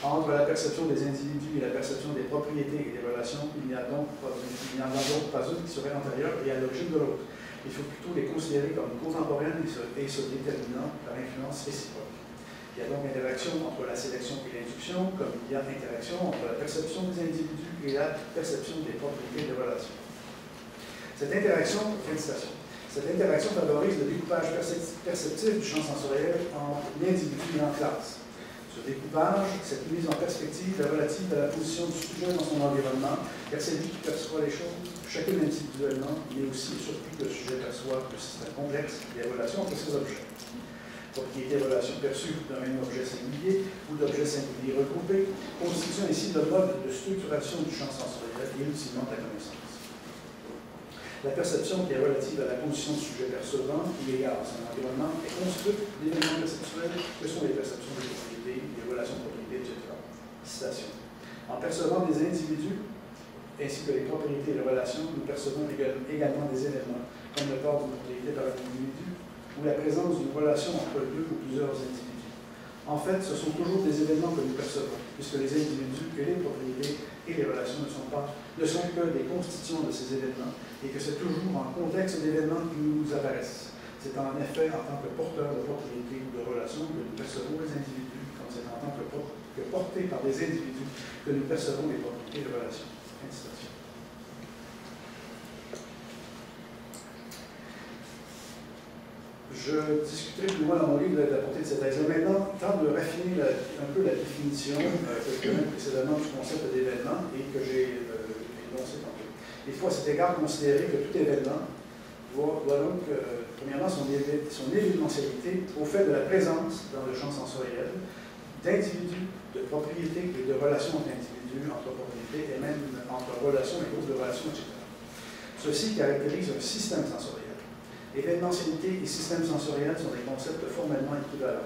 A: Entre la perception des individus et la perception des propriétés et des relations, il n'y en a donc pas une qui serait antérieure et à l'origine de l'autre. Il faut plutôt les considérer comme contemporaines et se déterminant par influence réciproque. Il y a donc interaction entre la sélection et l'induction, comme il y a interaction entre la perception des individus et la perception des propriétés des relations. Cette interaction favorise le découpage perceptif du champ sensoriel en individus et en classes. Ce découpage, cette mise en perspective est relative à la position du sujet dans son environnement, car c'est lui qui perçoit les choses, chacune individuellement, mais aussi et surtout que le sujet perçoit le système complexe des relations entre ces objets. Propriété de relations perçues d'un même objet singulier ou d'objets singuliers regroupés, constituent ainsi le mode de structuration du champ sensoriel et ultimement de la connaissance. La perception qui est relative à la position du sujet percevant, qui égale à son environnement, est construite d'éléments perceptuels que sont les perceptions des propriétés, des relations de propriété, etc. Citation. En percevant des individus ainsi que les propriétés et les relations, nous percevons également des éléments, comme le port d'une propriété par un individu, ou la présence d'une relation entre deux ou plusieurs individus. En fait, ce sont toujours des événements que nous percevons, puisque les individus et les propriétés et les relations ne sont que des constituants de ces événements, et que c'est toujours en contexte d'événements qui nous apparaissent. C'est en effet en tant que porteurs de propriétés ou de relations que nous percevons les individus, comme c'est en tant que portés par des individus que nous percevons les propriétés et les relations. Fin de citation. Je discuterai plus loin dans mon livre de la portée de cette thèse. Maintenant, tente de raffiner un peu la définition que je connais précédemment du concept d'événement et que j'ai énoncé tantôt. Il faut à cet égard considérer que tout événement doit donc, premièrement, son événementialité au fait de la présence dans le champ sensoriel d'individus, de propriétés et de relations entre individus, entre propriétés et même entre relations et groupes de relations, etc. Ceci caractérise un système sensoriel. Événementialité et système sensoriel sont des concepts formellement équivalents.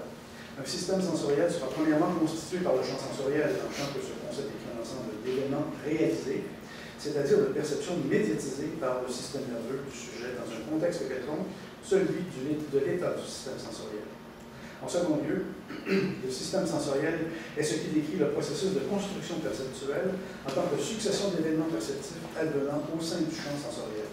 A: Un système sensoriel sera premièrement constitué par le champ sensoriel, dans le champ que ce concept est un ensemble d'événements réalisés, c'est-à-dire de perceptions médiatisées par le système nerveux du sujet dans un contexte quelconque, celui de l'état du système sensoriel. En second lieu, le système sensoriel est ce qui décrit le processus de construction perceptuelle en tant que succession d'événements perceptifs advenant au sein du champ sensoriel.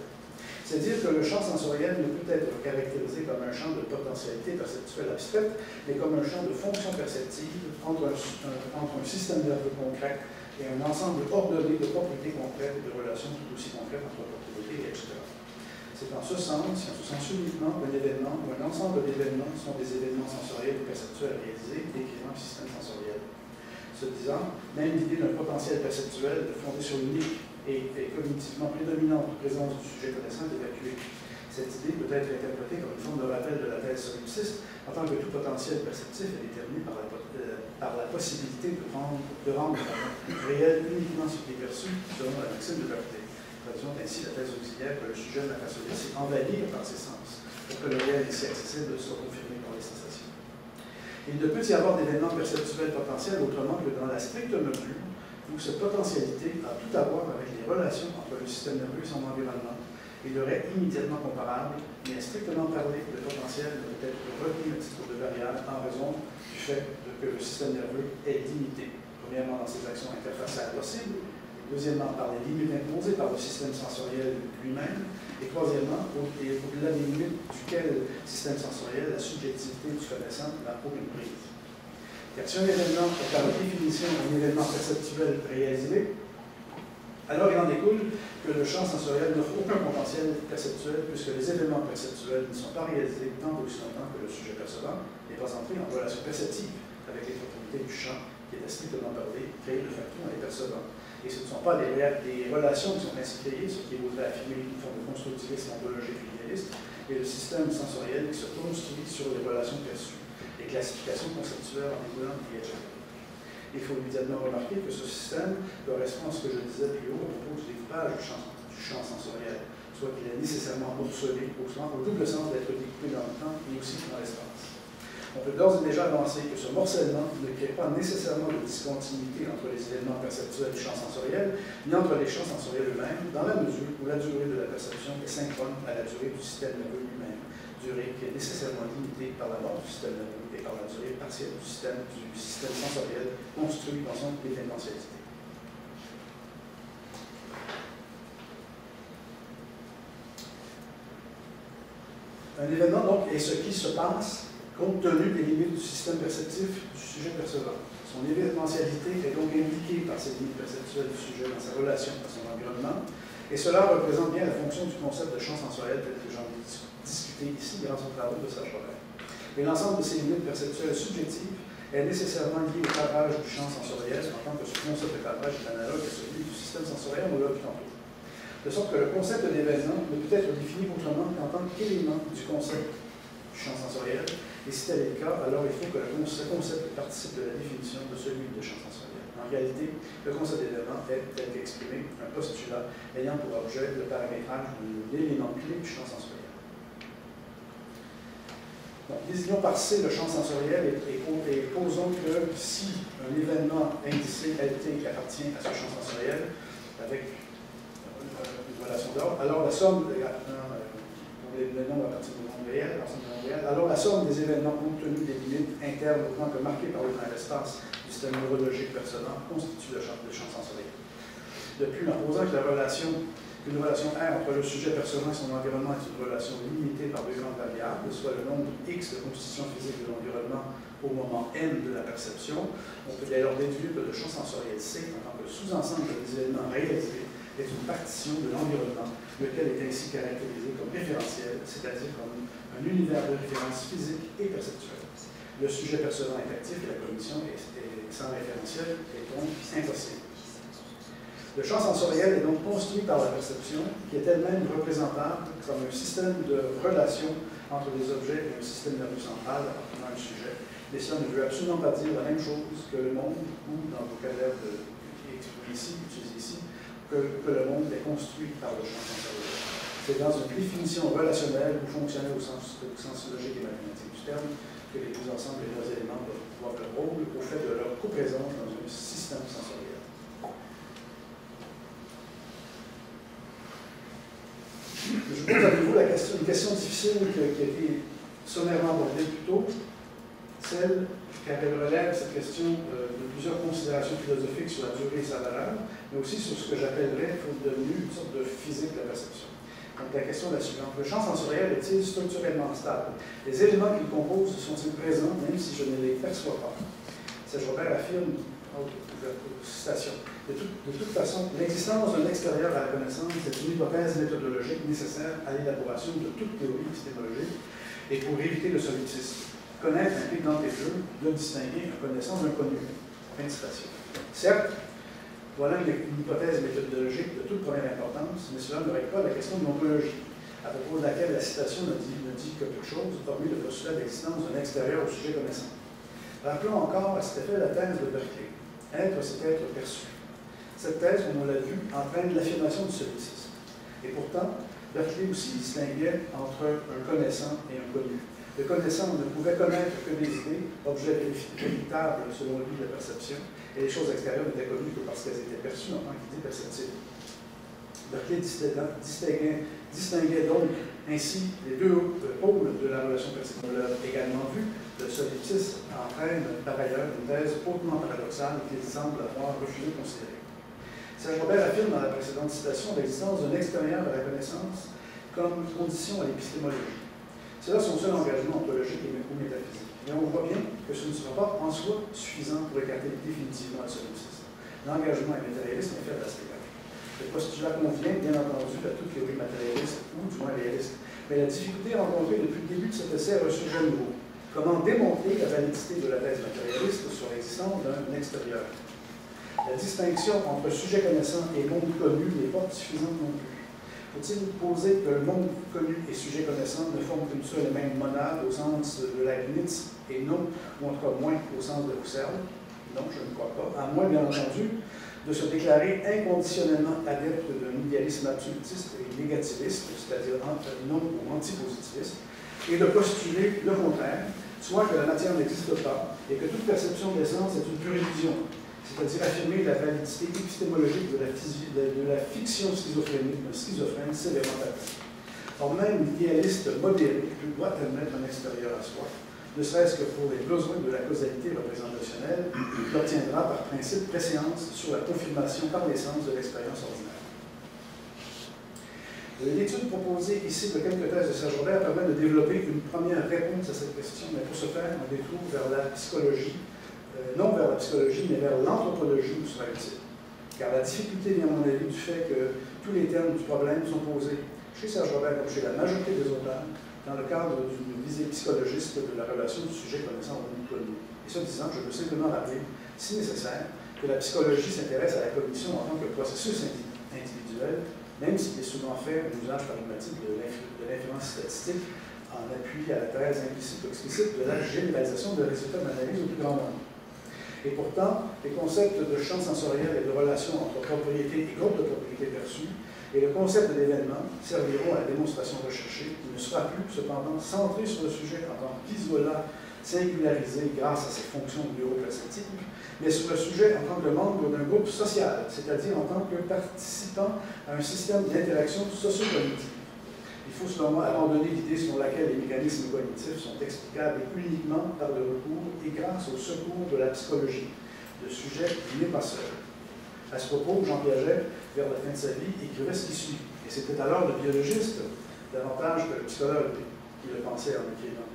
A: C'est dire que le champ sensoriel ne peut être caractérisé comme un champ de potentialité perceptuelle abstraite, mais comme un champ de fonctions perceptives entre un système nerveux concret et un ensemble ordonné de propriétés concrètes et de relations tout aussi concrètes entre propriétés, etc. C'est en ce sens uniquement qu'un événement ou un ensemble d'événements sont des événements sensoriels ou perceptuels réalisés décrivant le système sensoriel. Ce disant, même l'idée d'un potentiel perceptuel fondé sur l'unique et cognitivement prédominante présence du sujet connaissant est évacuée. Cette idée peut être interprétée comme une forme de rappel de la thèse solipsiste, en tant que tout potentiel perceptif est déterminé par la possibilité de rendre réel uniquement ce qui est perçu selon la maxime de Berthet. Traduisons ainsi la thèse auxiliaire que le sujet n'a qu'à se laisser envahir par ses sens, pour que le réel ici accessible soit confirmé par les sensations. Il ne peut y avoir d'événements perceptuels potentiels autrement que dans la stricte mesure où cette potentialité a tout à voir avec les relations entre le système nerveux et son environnement. Il aurait immédiatement comparable, mais strictement parlé, le potentiel ne peut être retenu à titre de variable en raison du fait que le système nerveux est limité. Premièrement, dans ses actions interfaciales possibles, deuxièmement, par les limites imposées par le système sensoriel lui-même, et troisièmement, au-delà des limites duquel système sensoriel, la subjectivité du connaissant n'a aucune prise. Car si un événement est par définition un événement perceptuel réalisé, alors il en découle que le champ sensoriel n'offre aucun potentiel perceptuel puisque les événements perceptuels ne sont pas réalisés tant aussi longtemps que le sujet percevant n'est pas entré en relation perceptive avec les propriétés du champ qui est strictement parlé, créé de facto dans les percevants. Et ce ne sont pas des relations qui sont ainsi créées, ce qui voudrait affirmer une forme de constructivisme ontologique idéaliste, et le système sensoriel qui se construit sur les relations perçues, les classifications conceptuelles en découlant de Piaget. Il faut immédiatement remarquer que ce système correspond à ce que je disais plus haut à propos du découpage du champ sensoriel, soit qu'il est nécessairement morcelé au double sens d'être découpé dans le temps et aussi dans l'espace. On peut d'ores et déjà avancer que ce morcellement ne crée pas nécessairement de discontinuité entre les événements perceptuels du champ sensoriel, ni entre les champs sensoriels eux-mêmes, dans la mesure où la durée de la perception est synchrone à la durée du système nerveux lui-même, durée qui est nécessairement limitée par la mort du système nerveux et par la durée partielle du système sensoriel construit dans son événementialité. Un événement, donc, est ce qui se passe compte tenu des limites du système perceptif du sujet percevant. Son événementialité est donc indiquée par ces limites perceptuelles du sujet dans sa relation à son environnement, et cela représente bien la fonction du concept de champ sensoriel tel que j'en ai discuté ici grâce aux travaux de Serge-Robert. Mais l'ensemble de ces limites perceptuelles subjectives est nécessairement lié au cadrage du champ sensoriel, en tant que ce concept de cadrage est analogue à celui du système sensoriel, on l'a vu tantôt. De sorte que le concept d'événement ne peut être défini autrement qu'en tant qu'élément du concept du champ sensoriel, et si tel est le cas, alors il faut que ce concept participe de la définition de celui de champ sensoriel. En réalité, le concept d'événement est, tel qu'exprimé, un postulat ayant pour objet le paramétrage de l'élément clé du champ sensoriel. Donc, désignons par C le champ sensoriel et posons que si un événement indicé LT appartient à ce champ sensoriel avec une relation d'ordre, alors la somme les nombres à partir du nombre réel, alors la somme des événements compte tenu des limites internes autant que marquées par le temps et l'espace du système neurologique percevant constitue le champ sensoriel. Depuis, en posant que une relation R entre le sujet percevant et son environnement est une relation limitée par deux grandes variables, soit le nombre X de constitution physique de l'environnement au moment N de la perception, on peut alors déduire que le champ sensoriel C, en tant que sous-ensemble des événements réalisés, est une partition de l'environnement, lequel est ainsi caractérisé comme référentiel, c'est-à-dire comme un univers de référence physique et perceptuelle. Le sujet percevant est actif et la cognition est sans référentiel est donc impossible. Le champ sensoriel est donc construit par la perception, qui est elle-même représentable comme un système de relations entre des objets et un système nerveux central appartenant à un sujet. Mais cela ne veut absolument pas dire la même chose que le monde, ou dans le vocabulaire utilisé ici, que le monde est construit par le champ sensoriel. C'est dans une définition relationnelle ou fonctionnelle au sens logique et mathématique du terme que les deux ensembles et leurs éléments doivent voir leur rôle au fait de leur coprésence dans un système sensoriel. Je pose à nouveau une question difficile qui a été sommairement abordée plus tôt, celle car elle relève cette question de plusieurs considérations philosophiques sur la durée et sa valeur, mais aussi sur ce que j'appellerais, faute de mieux, une sorte de physique de la perception. Donc la question est la suivante. Le champ sensoriel est-il structurellement stable? Les éléments qu'il compose sont-ils présents même si je ne les perçois pas? Serge-Robert affirme, citation, De toute façon, l'existence d'un extérieur à la connaissance est une hypothèse méthodologique nécessaire à l'élaboration de toute théorie épistémologique et pour éviter le solipsisme. Connaître implique d'entrée de jeu de distinguer un connaissant d'un connu. Fin de citation. Certes, voilà une hypothèse méthodologique de toute première importance, mais cela ne règle pas la question de l'ontologie, à propos de laquelle la citation ne dit que peu de choses, hormis le postulat d'existence d'un extérieur au sujet connaissant. Rappelons encore à cet effet la thèse de Berkeley. Être, c'est être perçu. Cette thèse, comme on l'a vu, entraîne l'affirmation du solipsisme. Et pourtant, Berkeley aussi distinguait entre un connaissant et un connu. Le connaissant ne pouvait connaître que des idées, objets véritables selon lui de la perception, et les choses extérieures n'étaient connues que parce qu'elles étaient perçues en tant qu'idées perceptibles. Berkeley distinguait donc ainsi les deux pôles de la relation perceptive. On l'a également vu, le solipsisme entraîne par ailleurs une thèse hautement paradoxale qu'il semble avoir refusé de considérer. Serge Robert affirme dans la précédente citation l'existence d'un extérieur à la connaissance comme condition à l'épistémologie. C'est là son seul engagement ontologique ou métaphysique. Mais on voit bien que ce ne sera pas en soi suffisant pour écarter définitivement le solipsisme. L'engagement est matérialiste, mais fait à cet égard. Le postulat convient, bien entendu, à toute théorie matérialiste, ou du moins réaliste. Mais la difficulté rencontrée depuis le début de cet essai a un sujet nouveau. Comment démontrer la validité de la thèse matérialiste sur l'existence d'un extérieur? La distinction entre sujet connaissant et monde connu n'est pas suffisante non plus. Faut-il poser que le monde connu et sujet connaissant ne forment qu'une seule et même monade au sens de Leibniz et non, ou en tout cas moins, au sens de Husserl? Non, je ne crois pas. À moins, bien entendu, de se déclarer inconditionnellement adepte d'un idéalisme absolutiste et négativiste, c'est-à-dire non ou antipositiviste, et de postuler le contraire, soit que la matière n'existe pas et que toute perception de l'essence est une pure illusion, c'est-à-dire affirmer la validité épistémologique de la fiction schizophrénique d'un schizophrène sévèrement averti. Or, même l'idéaliste modéré doit admettre un extérieur à soi, ne serait-ce que pour les besoins de la causalité représentationnelle, qu'il obtiendra par principe préséance sur la confirmation par l'essence de l'expérience ordinaire. L'étude proposée ici de quelques thèses de Serge Robert permet de développer une première réponse à cette question, mais pour ce faire, on détourne vers la psychologie, non vers la psychologie, mais vers l'anthropologie nous sera utile. Car la difficulté vient, à mon avis, du fait que tous les termes du problème sont posés chez Serge Robert comme chez la majorité des auteurs dans le cadre d'une visée psychologiste de la relation du sujet connaissant au monde connu. Et ce disant, je veux simplement rappeler, si nécessaire, que la psychologie s'intéresse à la cognition en tant que processus individuel, même s'il est souvent fait un usage pragmatique de l'influence statistique en appui à la thèse implicite ou explicite de la généralisation de résultats d'analyse au plus grand nombre. Et pourtant, les concepts de champ sensoriel et de relation entre propriété et groupe de propriété perçue et le concept de l'événement serviront à la démonstration recherchée, qui ne sera plus, cependant, centré sur le sujet en tant qu'isolat, singularisé grâce à ses fonctions neuroplastiques, mais sur le sujet en tant que membre d'un groupe social, c'est-à-dire en tant que participant à un système d'interaction socio-cognitive. Il faut, selon moi, abandonner l'idée selon laquelle les mécanismes cognitifs sont explicables uniquement par le recours et grâce au secours de la psychologie. Le sujet n'est pas seul. À ce propos, Jean Piaget, vers la fin de sa vie, écrivait ce qui suit. Et c'était alors le biologiste, davantage que le psychologue, qui le pensait en écrivant.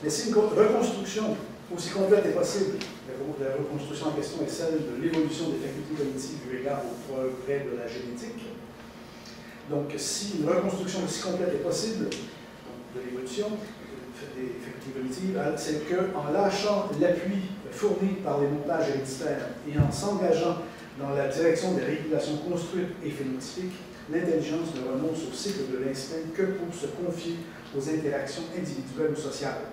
A: Mais si une reconstruction aussi complète est possible, la reconstruction en question est celle de l'évolution des facultés cognitives eu égard au progrès de la génétique. Donc, si une reconstruction aussi complète est possible, de l'évolution des facultés cognitives, c'est qu'en lâchant l'appui fourni par les montages héréditaires et en s'engageant dans la direction des régulations construites et phénotypiques, l'intelligence ne renonce au cycle de l'instinct que pour se confier aux interactions individuelles ou sociales.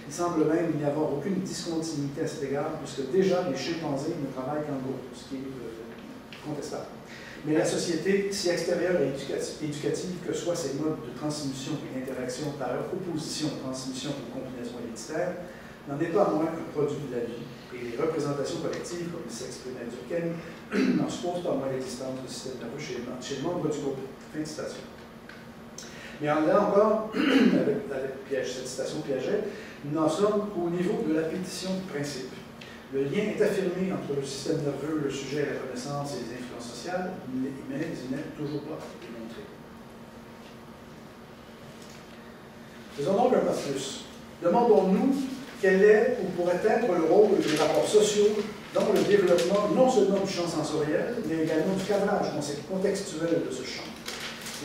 A: Il semble même n'y avoir aucune discontinuité à cet égard, puisque déjà les chimpanzés ne travaillent qu'en groupe, ce qui est contestable. Mais la société, si extérieure et éducative que soient ses modes de transmission et d'interaction par opposition, transmission ou combinaison héréditaire, n'en est pas moins un produit de la vie, et les représentations collectives, comme s'exprimait Durkheim, n'en supposent pas moins l'existence du système nerveux chez le membre du groupe. Fin de citation. Mais là encore, avec cette citation Piaget, nous n'en sommes qu'au niveau de la pétition du principe. Le lien est affirmé entre le système nerveux, le sujet, la connaissance et les influences sociales, mais il n'est toujours pas démontré. Faisons donc un pas plus. Demandons-nous quel est ou pourrait être le rôle des rapports sociaux dans le développement non seulement du champ sensoriel, mais également du cadrage contextuel de ce champ.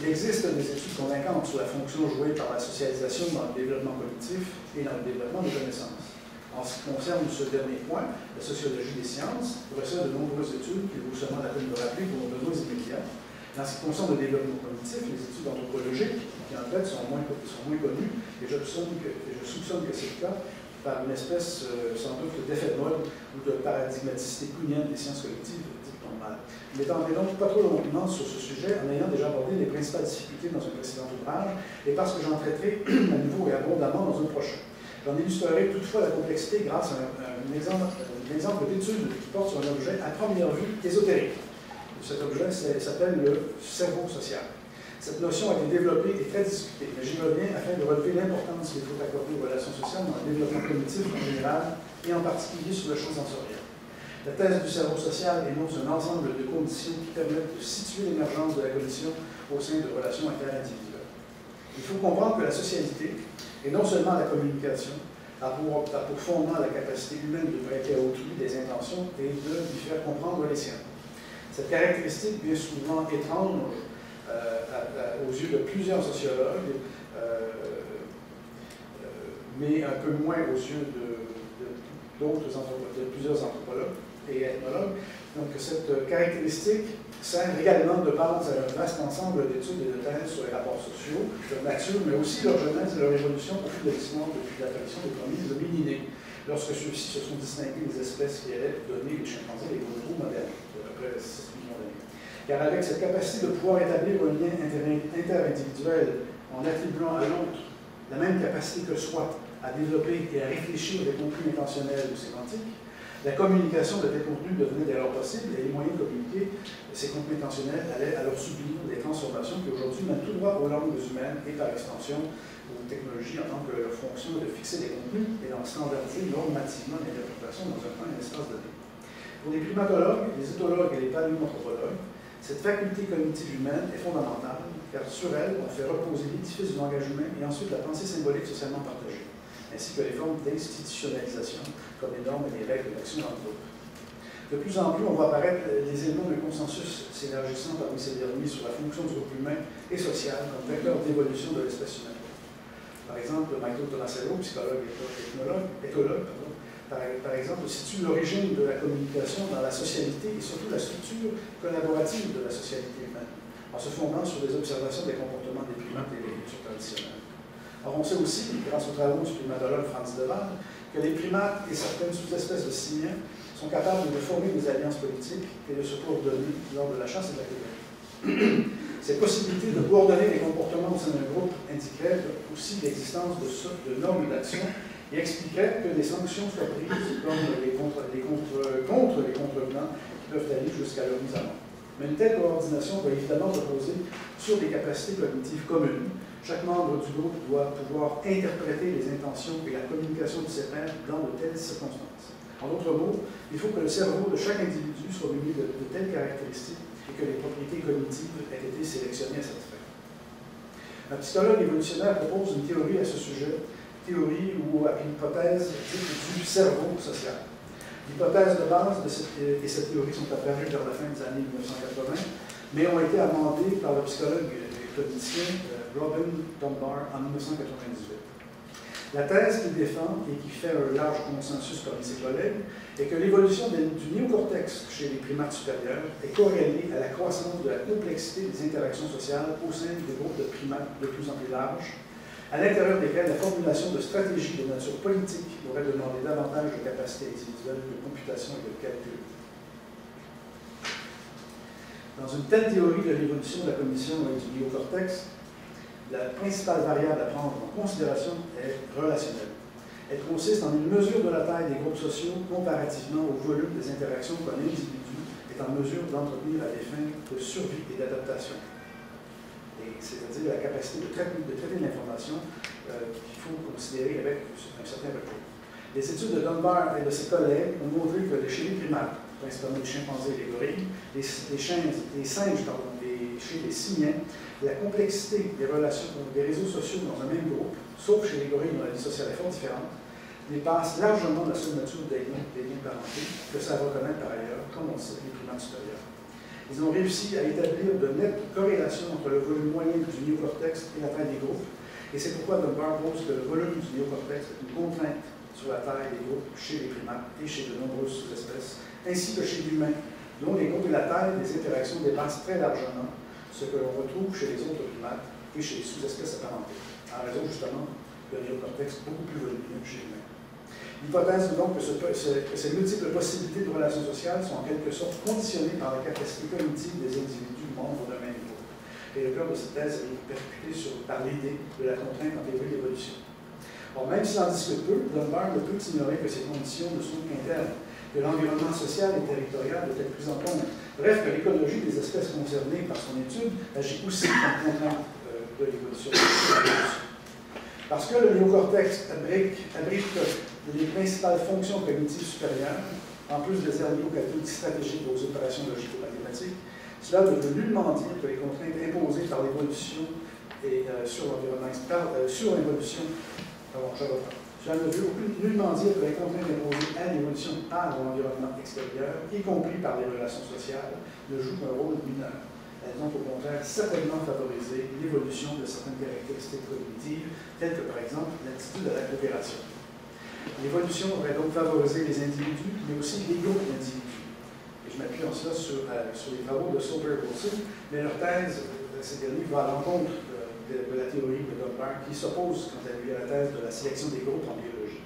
A: Il existe des études convaincantes sur la fonction jouée par la socialisation dans le développement cognitif et dans le développement des connaissances. En ce qui concerne ce dernier point, la sociologie des sciences recèle de nombreuses études qu'il vaut seulement la peine de rappeler pour nos besoins immédiats. En ce qui concerne le développement cognitif, les études anthropologiques, qui en fait sont moins connues, et je soupçonne que c'est le cas, par une espèce sans doute d'effet de mode ou de paradigmaticité clunienne des sciences cognitives dites normales. Je m'étendrai donc pas trop longuement sur ce sujet en ayant déjà abordé les principales difficultés dans un précédent ouvrage et parce que j'en traiterai à nouveau et abondamment dans un prochain. J'en illustrerai toutefois la complexité grâce à un exemple d'étude qui porte sur un objet à première vue ésotérique. Cet objet s'appelle le cerveau social. Cette notion a été développée et très discutée, mais j'y reviens afin de relever l'importance qu'il faut accorder aux relations sociales dans le développement cognitif en général et en particulier sur le champ sensoriel. La thèse du cerveau social énonce un ensemble de conditions qui permettent de situer l'émergence de la cognition au sein de relations interindividuelles. Il faut comprendre que la socialité, et non seulement la communication, a pour fondement la capacité humaine de prêter à autrui des intentions et de lui faire comprendre les siennes. Cette caractéristique, bien souvent étrange aux yeux de plusieurs sociologues, mais un peu moins aux yeux de plusieurs anthropologues et ethnologues. Donc cette caractéristique sert également de base à un vaste ensemble d'études et de thèses sur les rapports sociaux, leur nature, mais aussi leur genèse et leur évolution au fil de l'histoire depuis l'apparition des premiers hominidés, lorsque ceux-ci se sont distingués des espèces qui allaient donner les chimpanzés et les bonobos modernes, d'à peu près 6 millions d'années. Car avec cette capacité de pouvoir établir un lien interindividuel en attribuant à l'autre la même capacité que soi à développer et à réfléchir des contenus intentionnels ou sémantiques, la communication de tels contenus devenait dès lors possible et les moyens de communiquer ces contenus intentionnels allaient alors subir des transformations qui aujourd'hui mènent tout droit aux langues humaines et par extension aux technologies en tant que leur fonction de fixer des contenus et d'en standardiser normativement l'interprétation dans un temps et un espace donné. Pour les primatologues, les éthologues et les paléoanthropologues, cette faculté cognitive humaine est fondamentale, car sur elle, on fait reposer l'édifice du langage humain et ensuite la pensée symbolique socialement partagée, ainsi que les formes d'institutionnalisation, comme les normes et les règles d'action dans le groupe. De plus en plus, on voit apparaître les éléments d'un consensus s'élargissant parmi ces derniers sur la fonction du groupe humain et social comme vecteur d'évolution de l'espèce humaine. Par exemple, Michael Tomasello, psychologue et éthologue, par exemple, situe l'origine de la communication dans la socialité et surtout la structure collaborative de la socialité humaine, en se fondant sur des observations des comportements des primates et des cultures traditionnelles. Or, on sait aussi, grâce aux travaux du primatologue Franz de Waal, que les primates et certaines sous-espèces de simiens sont capables de former des alliances politiques et de se coordonner lors de la chasse et de la cueillette. Ces possibilités de coordonner les comportements au sein d'un groupe indiqueraient aussi l'existence de normes d'action et expliquerait que des sanctions soient prises contre les contrevenants qui peuvent aller jusqu'à leur mise à mort. Mais une telle coordination va évidemment reposer sur des capacités cognitives communes. Chaque membre du groupe doit pouvoir interpréter les intentions et la communication de ses pairs dans de telles circonstances. En d'autres mots, il faut que le cerveau de chaque individu soit muni de telles caractéristiques et que les propriétés cognitives aient été sélectionnées à cette fin. Un psychologue évolutionnaire propose une théorie à ce sujet, théorie ou à une hypothèse du cerveau social. L'hypothèse de base et cette théorie sont apparues vers la fin des années 1980, mais ont été amendées par le psychologue et clinicien Robin Dunbar en 1998. La thèse qu'il défend et qui fait un large consensus parmi ses collègues est que l'évolution du néocortex chez les primates supérieurs est corrélée à la croissance de la complexité des interactions sociales au sein des groupes de primates de plus en plus larges, à l'intérieur desquels la formulation de stratégies de nature politique aurait demandé davantage de capacités individuelles de computation et de calcul. Dans une telle théorie de l'évolution de la cognition et du néocortex, la principale variable à prendre en considération est relationnelle. Elle consiste en une mesure de la taille des groupes sociaux comparativement au volume des interactions qu'un individu est en mesure d'entretenir à des fins de survie et d'adaptation. C'est-à-dire la capacité de traiter l'information qu'il faut considérer avec un certain recul. Les études de Dunbar et de ses collègues ont montré que chez les primates, principalement les chimpanzés et les gorilles, les singes, chez les simiens, la complexité des relations, des réseaux sociaux dans un même groupe, sauf chez les gorilles dont la vie sociale est fort différente, dépasse largement la seule nature des liens de parenté, que ça reconnaît par ailleurs, comme on le sait, les primates supérieurs. Ils ont réussi à établir de nettes corrélations entre le volume moyen du néocortex et la taille des groupes, et c'est pourquoi Dunbar pose que le volume du néocortex est une contrainte sur la taille des groupes chez les primates et chez de nombreuses sous-espèces, ainsi que chez l'humain, dont les groupes et la taille des interactions dépassent très largement ce que l'on retrouve chez les autres primates et chez les sous-espèces apparentées, en raison justement d'un néocortex beaucoup plus volumineux que chez l'humain. L'hypothèse donc que ces multiples possibilités de relations sociales sont en quelque sorte conditionnées par la capacité cognitive des individus membres d'un même groupe. Et le cœur de cette thèse est percuté par l'idée de la contrainte en théorie de l'évolution. Or, même s'il en discute peu, Dunbar ne peut ignorer que ces conditions ne sont qu'internes, que l'environnement social et territorial doit être pris en compte. Bref, que l'écologie des espèces concernées par son étude agit aussi comme contrainte de l'évolution. Parce que le néocortex abrite les principales fonctions cognitives supérieures, en plus des ergo-calculs stratégiques aux opérations logico-mathématiques, cela ne veut nullement dire que les contraintes imposées par l'évolution et sur l'environnement cela ne veut nullement dire que les contraintes imposées à l'évolution par l'environnement extérieur, y compris par les relations sociales, ne jouent un rôle mineur. Elles ont au contraire certainement favorisé l'évolution de certaines caractéristiques cognitives, telles que par exemple l'attitude à la coopération. L'évolution aurait donc favorisé les individus, mais aussi les groupes d'individus. Et je m'appuie en cela sur les travaux de Soper et Wilson, mais leur thèse, ces derniers, va à l'encontre de la théorie de Dunbar, qui s'oppose, quant à lui, à la thèse de la sélection des groupes en biologie.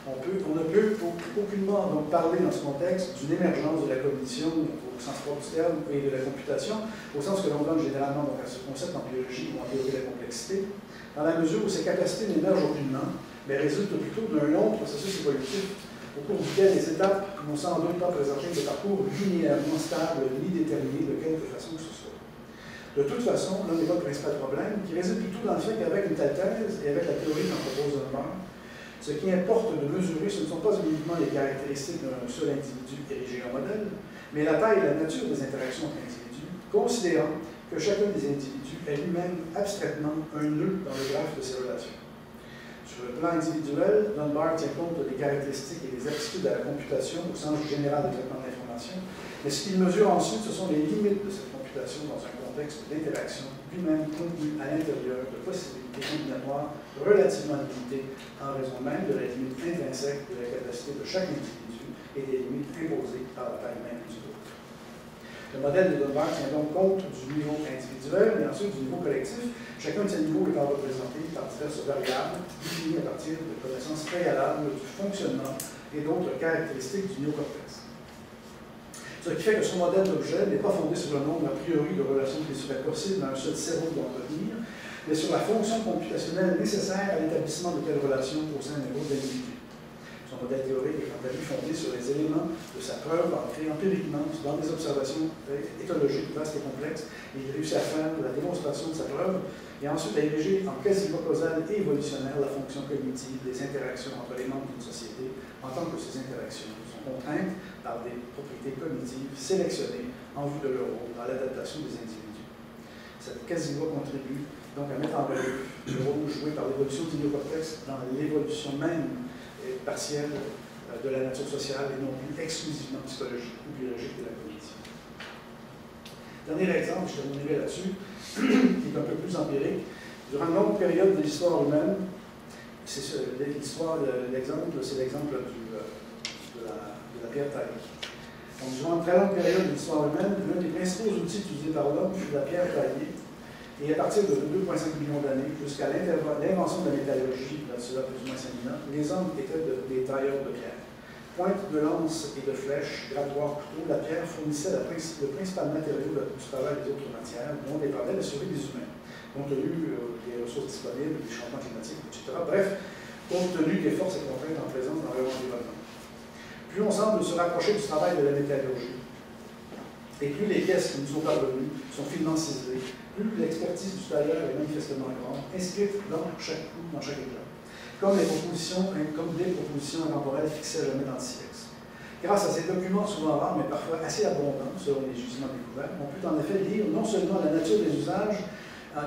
A: Donc, on ne peut aucunement donc, parler dans ce contexte d'une émergence de la cognition au sens propre du terme et de la computation, au sens que l'on donne généralement donc, à ce concept en biologie ou en théorie de la complexité, dans la mesure où ces capacités n'émergent aucunement, mais résultent plutôt d'un long processus évolutif au cours duquel les étapes n'ont sans doute pas présenté des parcours linéairement stables ni déterminés de quelque façon que ce soit. De toute façon, l'un des principaux problèmes, qui réside plutôt dans le fait qu'avec une telle thèse et avec la théorie qu'en propose Dunbar, ce qui importe de mesurer, ce ne sont pas uniquement les caractéristiques d'un seul individu érigé en modèle, mais la taille et la nature des interactions entre individus, considérant que chacun des individus est lui-même abstraitement un nœud dans le graphe de ses relations. Sur le plan individuel, Dunbar tient compte des caractéristiques et des aptitudes à la computation au sens général du traitement de l'information, mais ce qu'il mesure ensuite, ce sont les limites de cette computation dans un contexte d'interaction lui-même contenu à l'intérieur de possibilités combinatoires relativement limitées en raison même de la limite intrinsèque de la capacité de chaque individu et des limites imposées par la taille même du groupe. Le modèle de Dunbar tient donc compte du niveau individuel et ensuite du niveau collectif, chacun de ces niveaux étant représenté par diverses variables définies à partir de connaissances préalables du fonctionnement et d'autres caractéristiques du néocortex. Ce qui fait que son modèle d'objet n'est pas fondé sur le nombre a priori de relations qu'il serait possible à un seul cerveau d'entretenir, mais sur la fonction computationnelle nécessaire à l'établissement de telles relations au sein d'un groupe d'individus. Son modèle théorique est quant à lui fondé sur les éléments de sa preuve ancrés empiriquement dans des observations écologiques vastes et complexes. Il réussit à faire la démonstration de sa preuve et ensuite à ériger en quasi causale et évolutionnaire la fonction cognitive des interactions entre les membres d'une société en tant que ces interactions sont contraintes par des propriétés cognitives sélectionnées en vue de leur rôle dans l'adaptation des individus. Cette quasi-loi contribue donc à mettre en relief le rôle joué par l'évolution du néocortex dans l'évolution même partielle de la nature sociale et non plus exclusivement psychologique ou biologique de la cognition. Dernier exemple, je terminerai là-dessus, qui est un peu plus empirique. Durant une longue période de l'histoire humaine, l'exemple, c'est l'exemple de la pierre taillée. Donc, durant une très longue période de l'histoire humaine, l'un des principaux outils utilisés par l'homme fut la pierre taillée. Et à partir de 2,5 millions d'années, jusqu'à l'invention de la métallurgie, dans cela plus ou moins 5 000 ans, les hommes étaient des tailleurs de pierre. Pointe de lance et de flèche, grattoir, couteau, la pierre fournissait le principal matériau du travail des autres matières, dont dépendait la survie des humains, compte tenu des ressources disponibles, des changements climatiques, etc. Bref, compte tenu des forces et contraintes en présence dans leur environnement. Plus on semble se rapprocher du travail de la métallurgie, et plus les pièces qui nous sont parvenues sont finement ciselées, plus l'expertise du tailleur est manifestement grande, inscrite dans chaque coup, dans chaque éclat, comme des propositions intemporelles fixées à jamais dans le silex. Grâce à ces documents souvent rares, mais parfois assez abondants, selon les gisements découverts, on peut en effet lire non seulement la nature des usages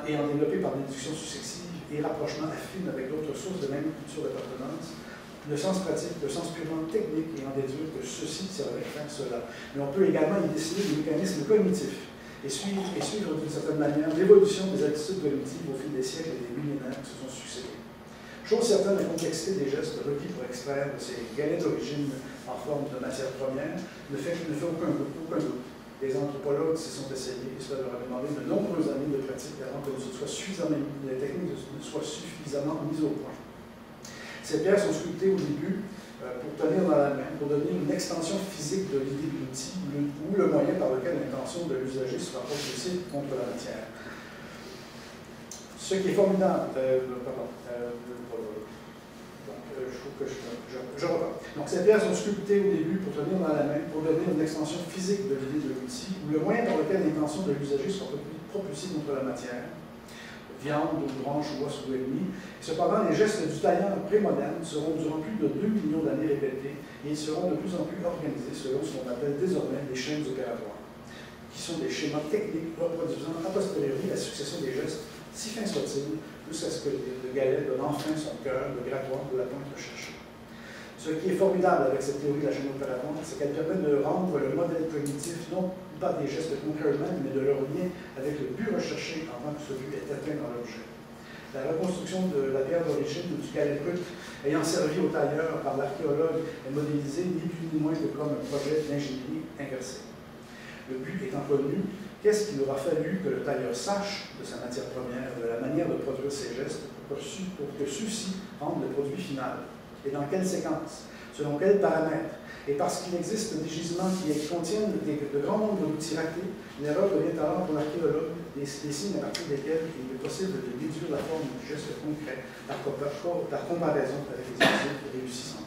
A: et en développer par déduction successive et rapprochement affine avec d'autres sources de même culture d'appartenance, le sens pratique, le sens purement technique et en déduire que ceci servait à faire cela. Mais on peut également y dessiner des mécanismes cognitifs et suivre d'une certaine manière l'évolution des attitudes cognitives au fil des siècles et des millénaires qui se sont succédés. Chose certaine, la complexité des gestes requis pour extraire de ces galets d'origine en forme de matière première ne fait aucun doute. Les anthropologues s'y sont essayés et cela leur a demandé de nombreuses années de pratique avant que les techniques soient suffisamment mises au point. Ces pierres sont sculptées au début pour tenir dans la main, pour devenir une extension physique de l'idée de l'outil ou le moyen par lequel l'intention de l'usager sera propulsée contre la matière. Ce qui est formidable, je repars. Donc, ces pierres sont sculptées au début pour tenir dans la main, pour devenir une extension physique de l'idée de l'outil, ou le moyen par lequel l'intention de l'usager sera propulsée contre la matière, viande, ou branche, ou os, ou ennemi. Cependant, les gestes du tailleur prémoderne seront durant plus de 2 millions d'années répétés, et ils seront de plus en plus organisés selon ce qu'on appelle désormais les chaînes opératoires, qui sont des schémas techniques reproduisant a posteriori la succession des gestes, si fin soit-il, jusqu'à ce que le galet donne enfin son cœur, le grattoir de la pointe recherchée. Ce qui est formidable avec cette théorie de la chaîne opératoire, c'est qu'elle permet de rendre le modèle cognitif non pas des gestes concrets eux-mêmes, mais de leur lien avec le but recherché avant que ce but ait atteint dans l'objet. La reconstruction de la pierre d'origine du galet brut ayant servi au tailleur par l'archéologue est modélisée ni plus ni moins que comme un projet d'ingénierie inversée. Le but étant connu, qu'est-ce qu'il aura fallu que le tailleur sache de sa matière première, de la manière de produire ses gestes, pour que ceux-ci rendent le produit final? Et dans quelle séquence? Selon quels paramètres? Et parce qu'il existe des gisements qui contiennent de grands nombres d'outils ratés, l'erreur devient alors pour l'archéologue des signes à partir desquels il est possible de déduire la forme du geste concret par comparaison avec les outils réussissants.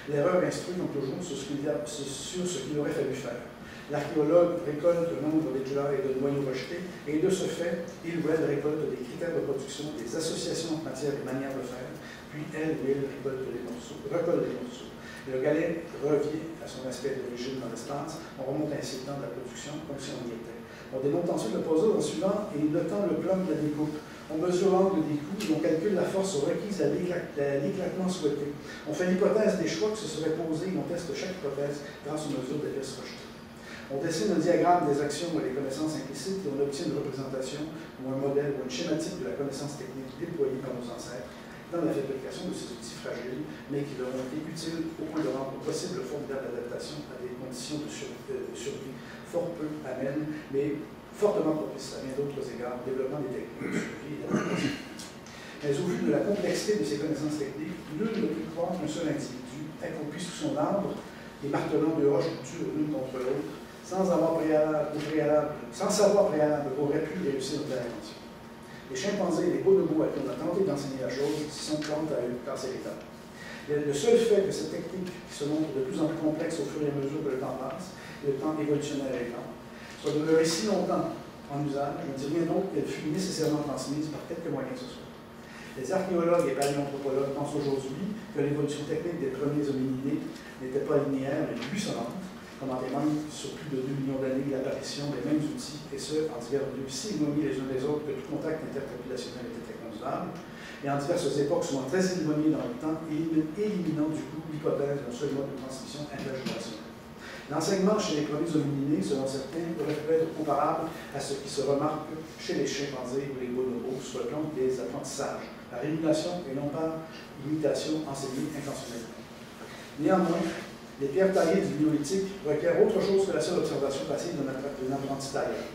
A: L'erreur instruit donc toujours sur ce qu'il aurait fallu faire. L'archéologue récolte le nombre d'éclats et de noyaux rejetés, et de ce fait, il ou elle récolte des critères de production, des associations entre matière et manière de faire, puis elle ou il recolle les morceaux. Le galet revient à son aspect d'origine dans l'espace, on remonte ainsi le temps de la production comme si on y était. On démonte ensuite le puzzle en suivant et notant le plan de la découpe. On mesure l'angle des coups et on calcule la force requise à l'éclatement souhaité. On fait l'hypothèse des choix qui se seraient posés et on teste chaque hypothèse grâce aux mesures des pièces rejetées. On dessine un diagramme des actions ou des connaissances implicites et on obtient une représentation ou un modèle ou une schématique de la connaissance technique déployée par nos ancêtres dans la fabrication de ces outils fragiles, mais qui leur ont été utiles au point de rendre possible une formidable adaptation à des conditions de survie fort peu amènes, mais fortement propices à bien d'autres égards, au développement des techniques de survie et d'adaptation. Mais au vu de la complexité de ces connaissances techniques, nul ne peut croire qu'un seul individu, accroupi sous son arbre et martelant de roches dures l'une contre l'autre, sans savoir préalable, aurait pu réussir une telle invention. Les chimpanzés et les bonobos à qui on a tenté d'enseigner la chose s'y sont plantés à eux, car c'est l'état. Le seul fait que cette technique, qui se montre de plus en plus complexe au fur et à mesure que le temps passe, et le temps évolutionnaire étant, soit demeurée si longtemps en usage, ne dit rien d'autre qu'elle fut nécessairement transmise par quelque moyen que ce soit. Les archéologues et paléanthropologues pensent aujourd'hui que l'évolution technique des premiers hominidés n'était pas linéaire mais buissonnante, comme en témoigne sur plus de 2 millions d'années l'apparition des mêmes outils, et ce, en divers lieux si éloignés les uns des autres que tout contact interpopulationnel était inconcevable, et en diverses époques souvent très éloignées dans le temps, éliminant du coup l'hypothèse d'un seul mode de transmission intergénérationnelle. L'enseignement chez les premiers hominidés, selon certains, aurait pu être comparable à ce qui se remarque chez les chimpanzés ou les bonobos sur le plan des apprentissages, par élimination et non par imitation enseignée intentionnellement. Néanmoins, les pierres taillées du néolithique requièrent autre chose que la seule observation passive d'un apprenti tailleur.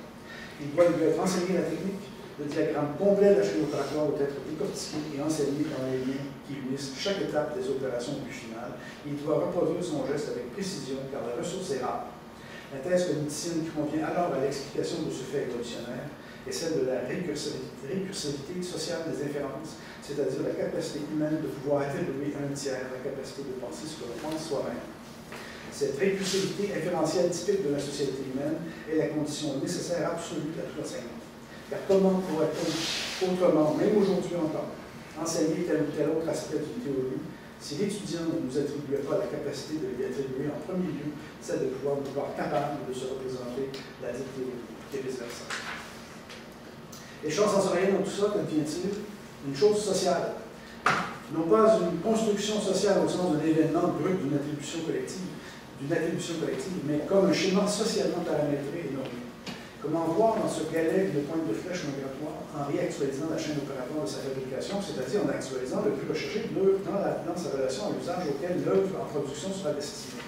A: Il doit lui être enseigné la technique, le diagramme complet de la chaîne opératoire doit être décortiqué et enseigné dans les liens qui unissent chaque étape des opérations au but final. Il doit reproduire son geste avec précision car la ressource est rare. La thèse cognitienne qui convient alors à l'explication de ce fait évolutionnaire est celle de la récursivité sociale des inférences, c'est-à-dire la capacité humaine de pouvoir attribuer à un tiers la capacité de penser ce que l'on pense soi-même. Cette récursivité inférentielle typique de la société humaine est la condition nécessaire absolue à tout enseignement. Car comment pourrait-on autrement, même aujourd'hui encore, enseigner tel ou tel autre aspect d'une théorie si l'étudiant ne nous attribuait pas la capacité de lui attribuer en premier lieu celle de pouvoir capable de se représenter la dite théorie, et vice-versa.
B: Les champs sensoriels dans tout ça, que devient-il? Une chose sociale. Non pas une construction sociale au sens d'un événement brut d'une attribution collective, mais comme un schéma socialement paramétré et normé. Comment voir dans ce galet de pointe de flèche migratoire en réactualisant la chaîne opératoire de sa fabrication, c'est-à-dire en actualisant le plus recherché dans sa relation à l'usage auquel l'œuvre en production sera destinée.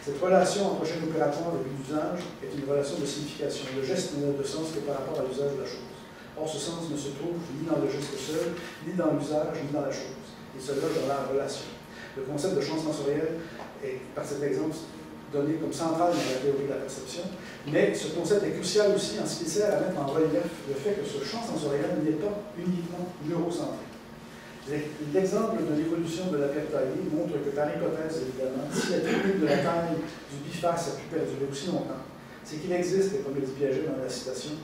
B: Cette relation entre chaîne opératoire et l'usage est une relation de signification. Le geste n'a de sens que par rapport à l'usage de la chose. Or, ce sens ne se trouve ni dans le geste seul, ni dans l'usage, ni dans la chose. Il se loge dans la relation. Le concept de champ sensoriel est, par cet exemple, donné comme central dans la théorie de la perception, mais ce concept est crucial aussi en ce qui sert à mettre en relief le fait que ce champ sensoriel n'est pas uniquement neurocentré. L'exemple de l'évolution de la pierre taillée montre que par hypothèse, évidemment, si la technique de la taille du biface a pu perdurer aussi longtemps, c'est qu'il existe, comme le dit Piaget dans la citation,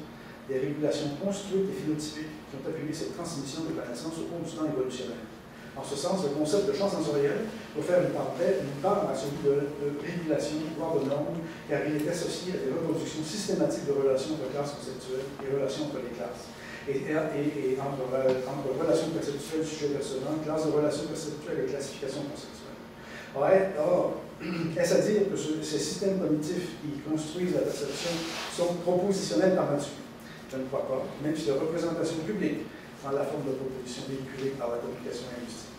B: des régulations construites et phénotypiques qui ont appuyé cette transmission de connaissances au cours du temps évolutionnel. En ce sens, le concept de champ sensoriel doit faire une part à celui de régulation, voire de normes, car il est associé à des reproductions systématiques de relations entre classes conceptuelles et relations entre les classes. Et entre relations perceptuelles, sujet percevant, classe de relations perceptuelles et classification conceptuelle. Or, est-ce à dire que ces systèmes cognitifs qui construisent la perception sont propositionnels par nature? Je ne crois pas, même si la représentation publique prend la forme de propositions véhiculées par la communication linguistique.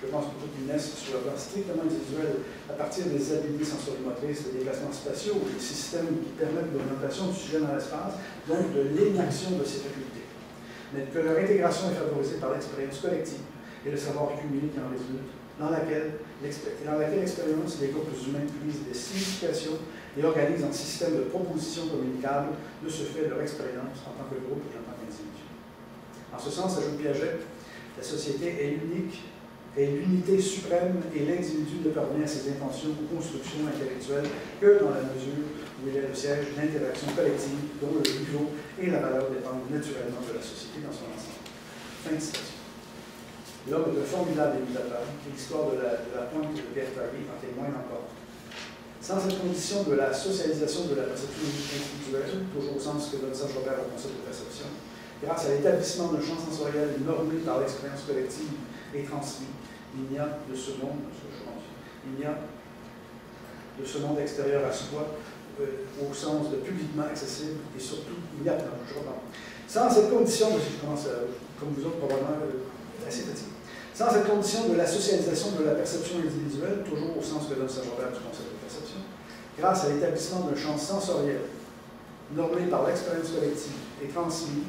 B: Je pense plutôt qu'ils naissent sur le plan strictement individuel à partir des habiletés sensorimotrices, des déplacements spatiaux, des systèmes qui permettent l'orientation du sujet dans l'espace, donc de l'inaction de ses facultés. Mais que leur intégration est favorisée par l'expérience collective et le savoir cumulé qui en résulte, dans laquelle l'expérience des groupes humains puisent des significations et organisent un système de propositions communicables de ce fait de leur expérience en tant que groupe et en tant qu'individu. En ce sens, ajoute Piaget, la société est unique, est l'unité suprême et l'individu ne parvient à ses intentions ou constructions intellectuelles que dans la mesure où il est le siège d'interaction collective dont le niveau et la valeur dépendent naturellement de la société dans son ensemble. Fin de citation. L'homme est un formidable imitateur et l'histoire de la pointe de Pierre Taillé en témoigne encore. Sans cette condition de la socialisation de la perception individuelle, toujours au sens que donne Serge Robert au concept de perception, grâce à l'établissement d'un champ sensoriel normé par l'expérience collective et transmis, il n'y a de ce monde, extérieur à soi, au sens de publiquement accessible, et surtout, sans cette condition, je commence comme vous autres probablement assez petit, sans cette condition de la socialisation de la perception individuelle, toujours au sens que donne Serge Robert du concept de perception, grâce à l'établissement d'un champ sensoriel normé par l'expérience collective et transmis,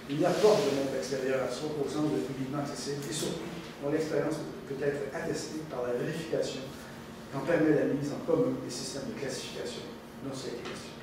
B: il n'y a pas de monde extérieur à soi au sens de publiquement accessible, et surtout, dont l'expérience peut être attestée par la vérification quand permet la mise en commun des systèmes de classification dont c'est la question.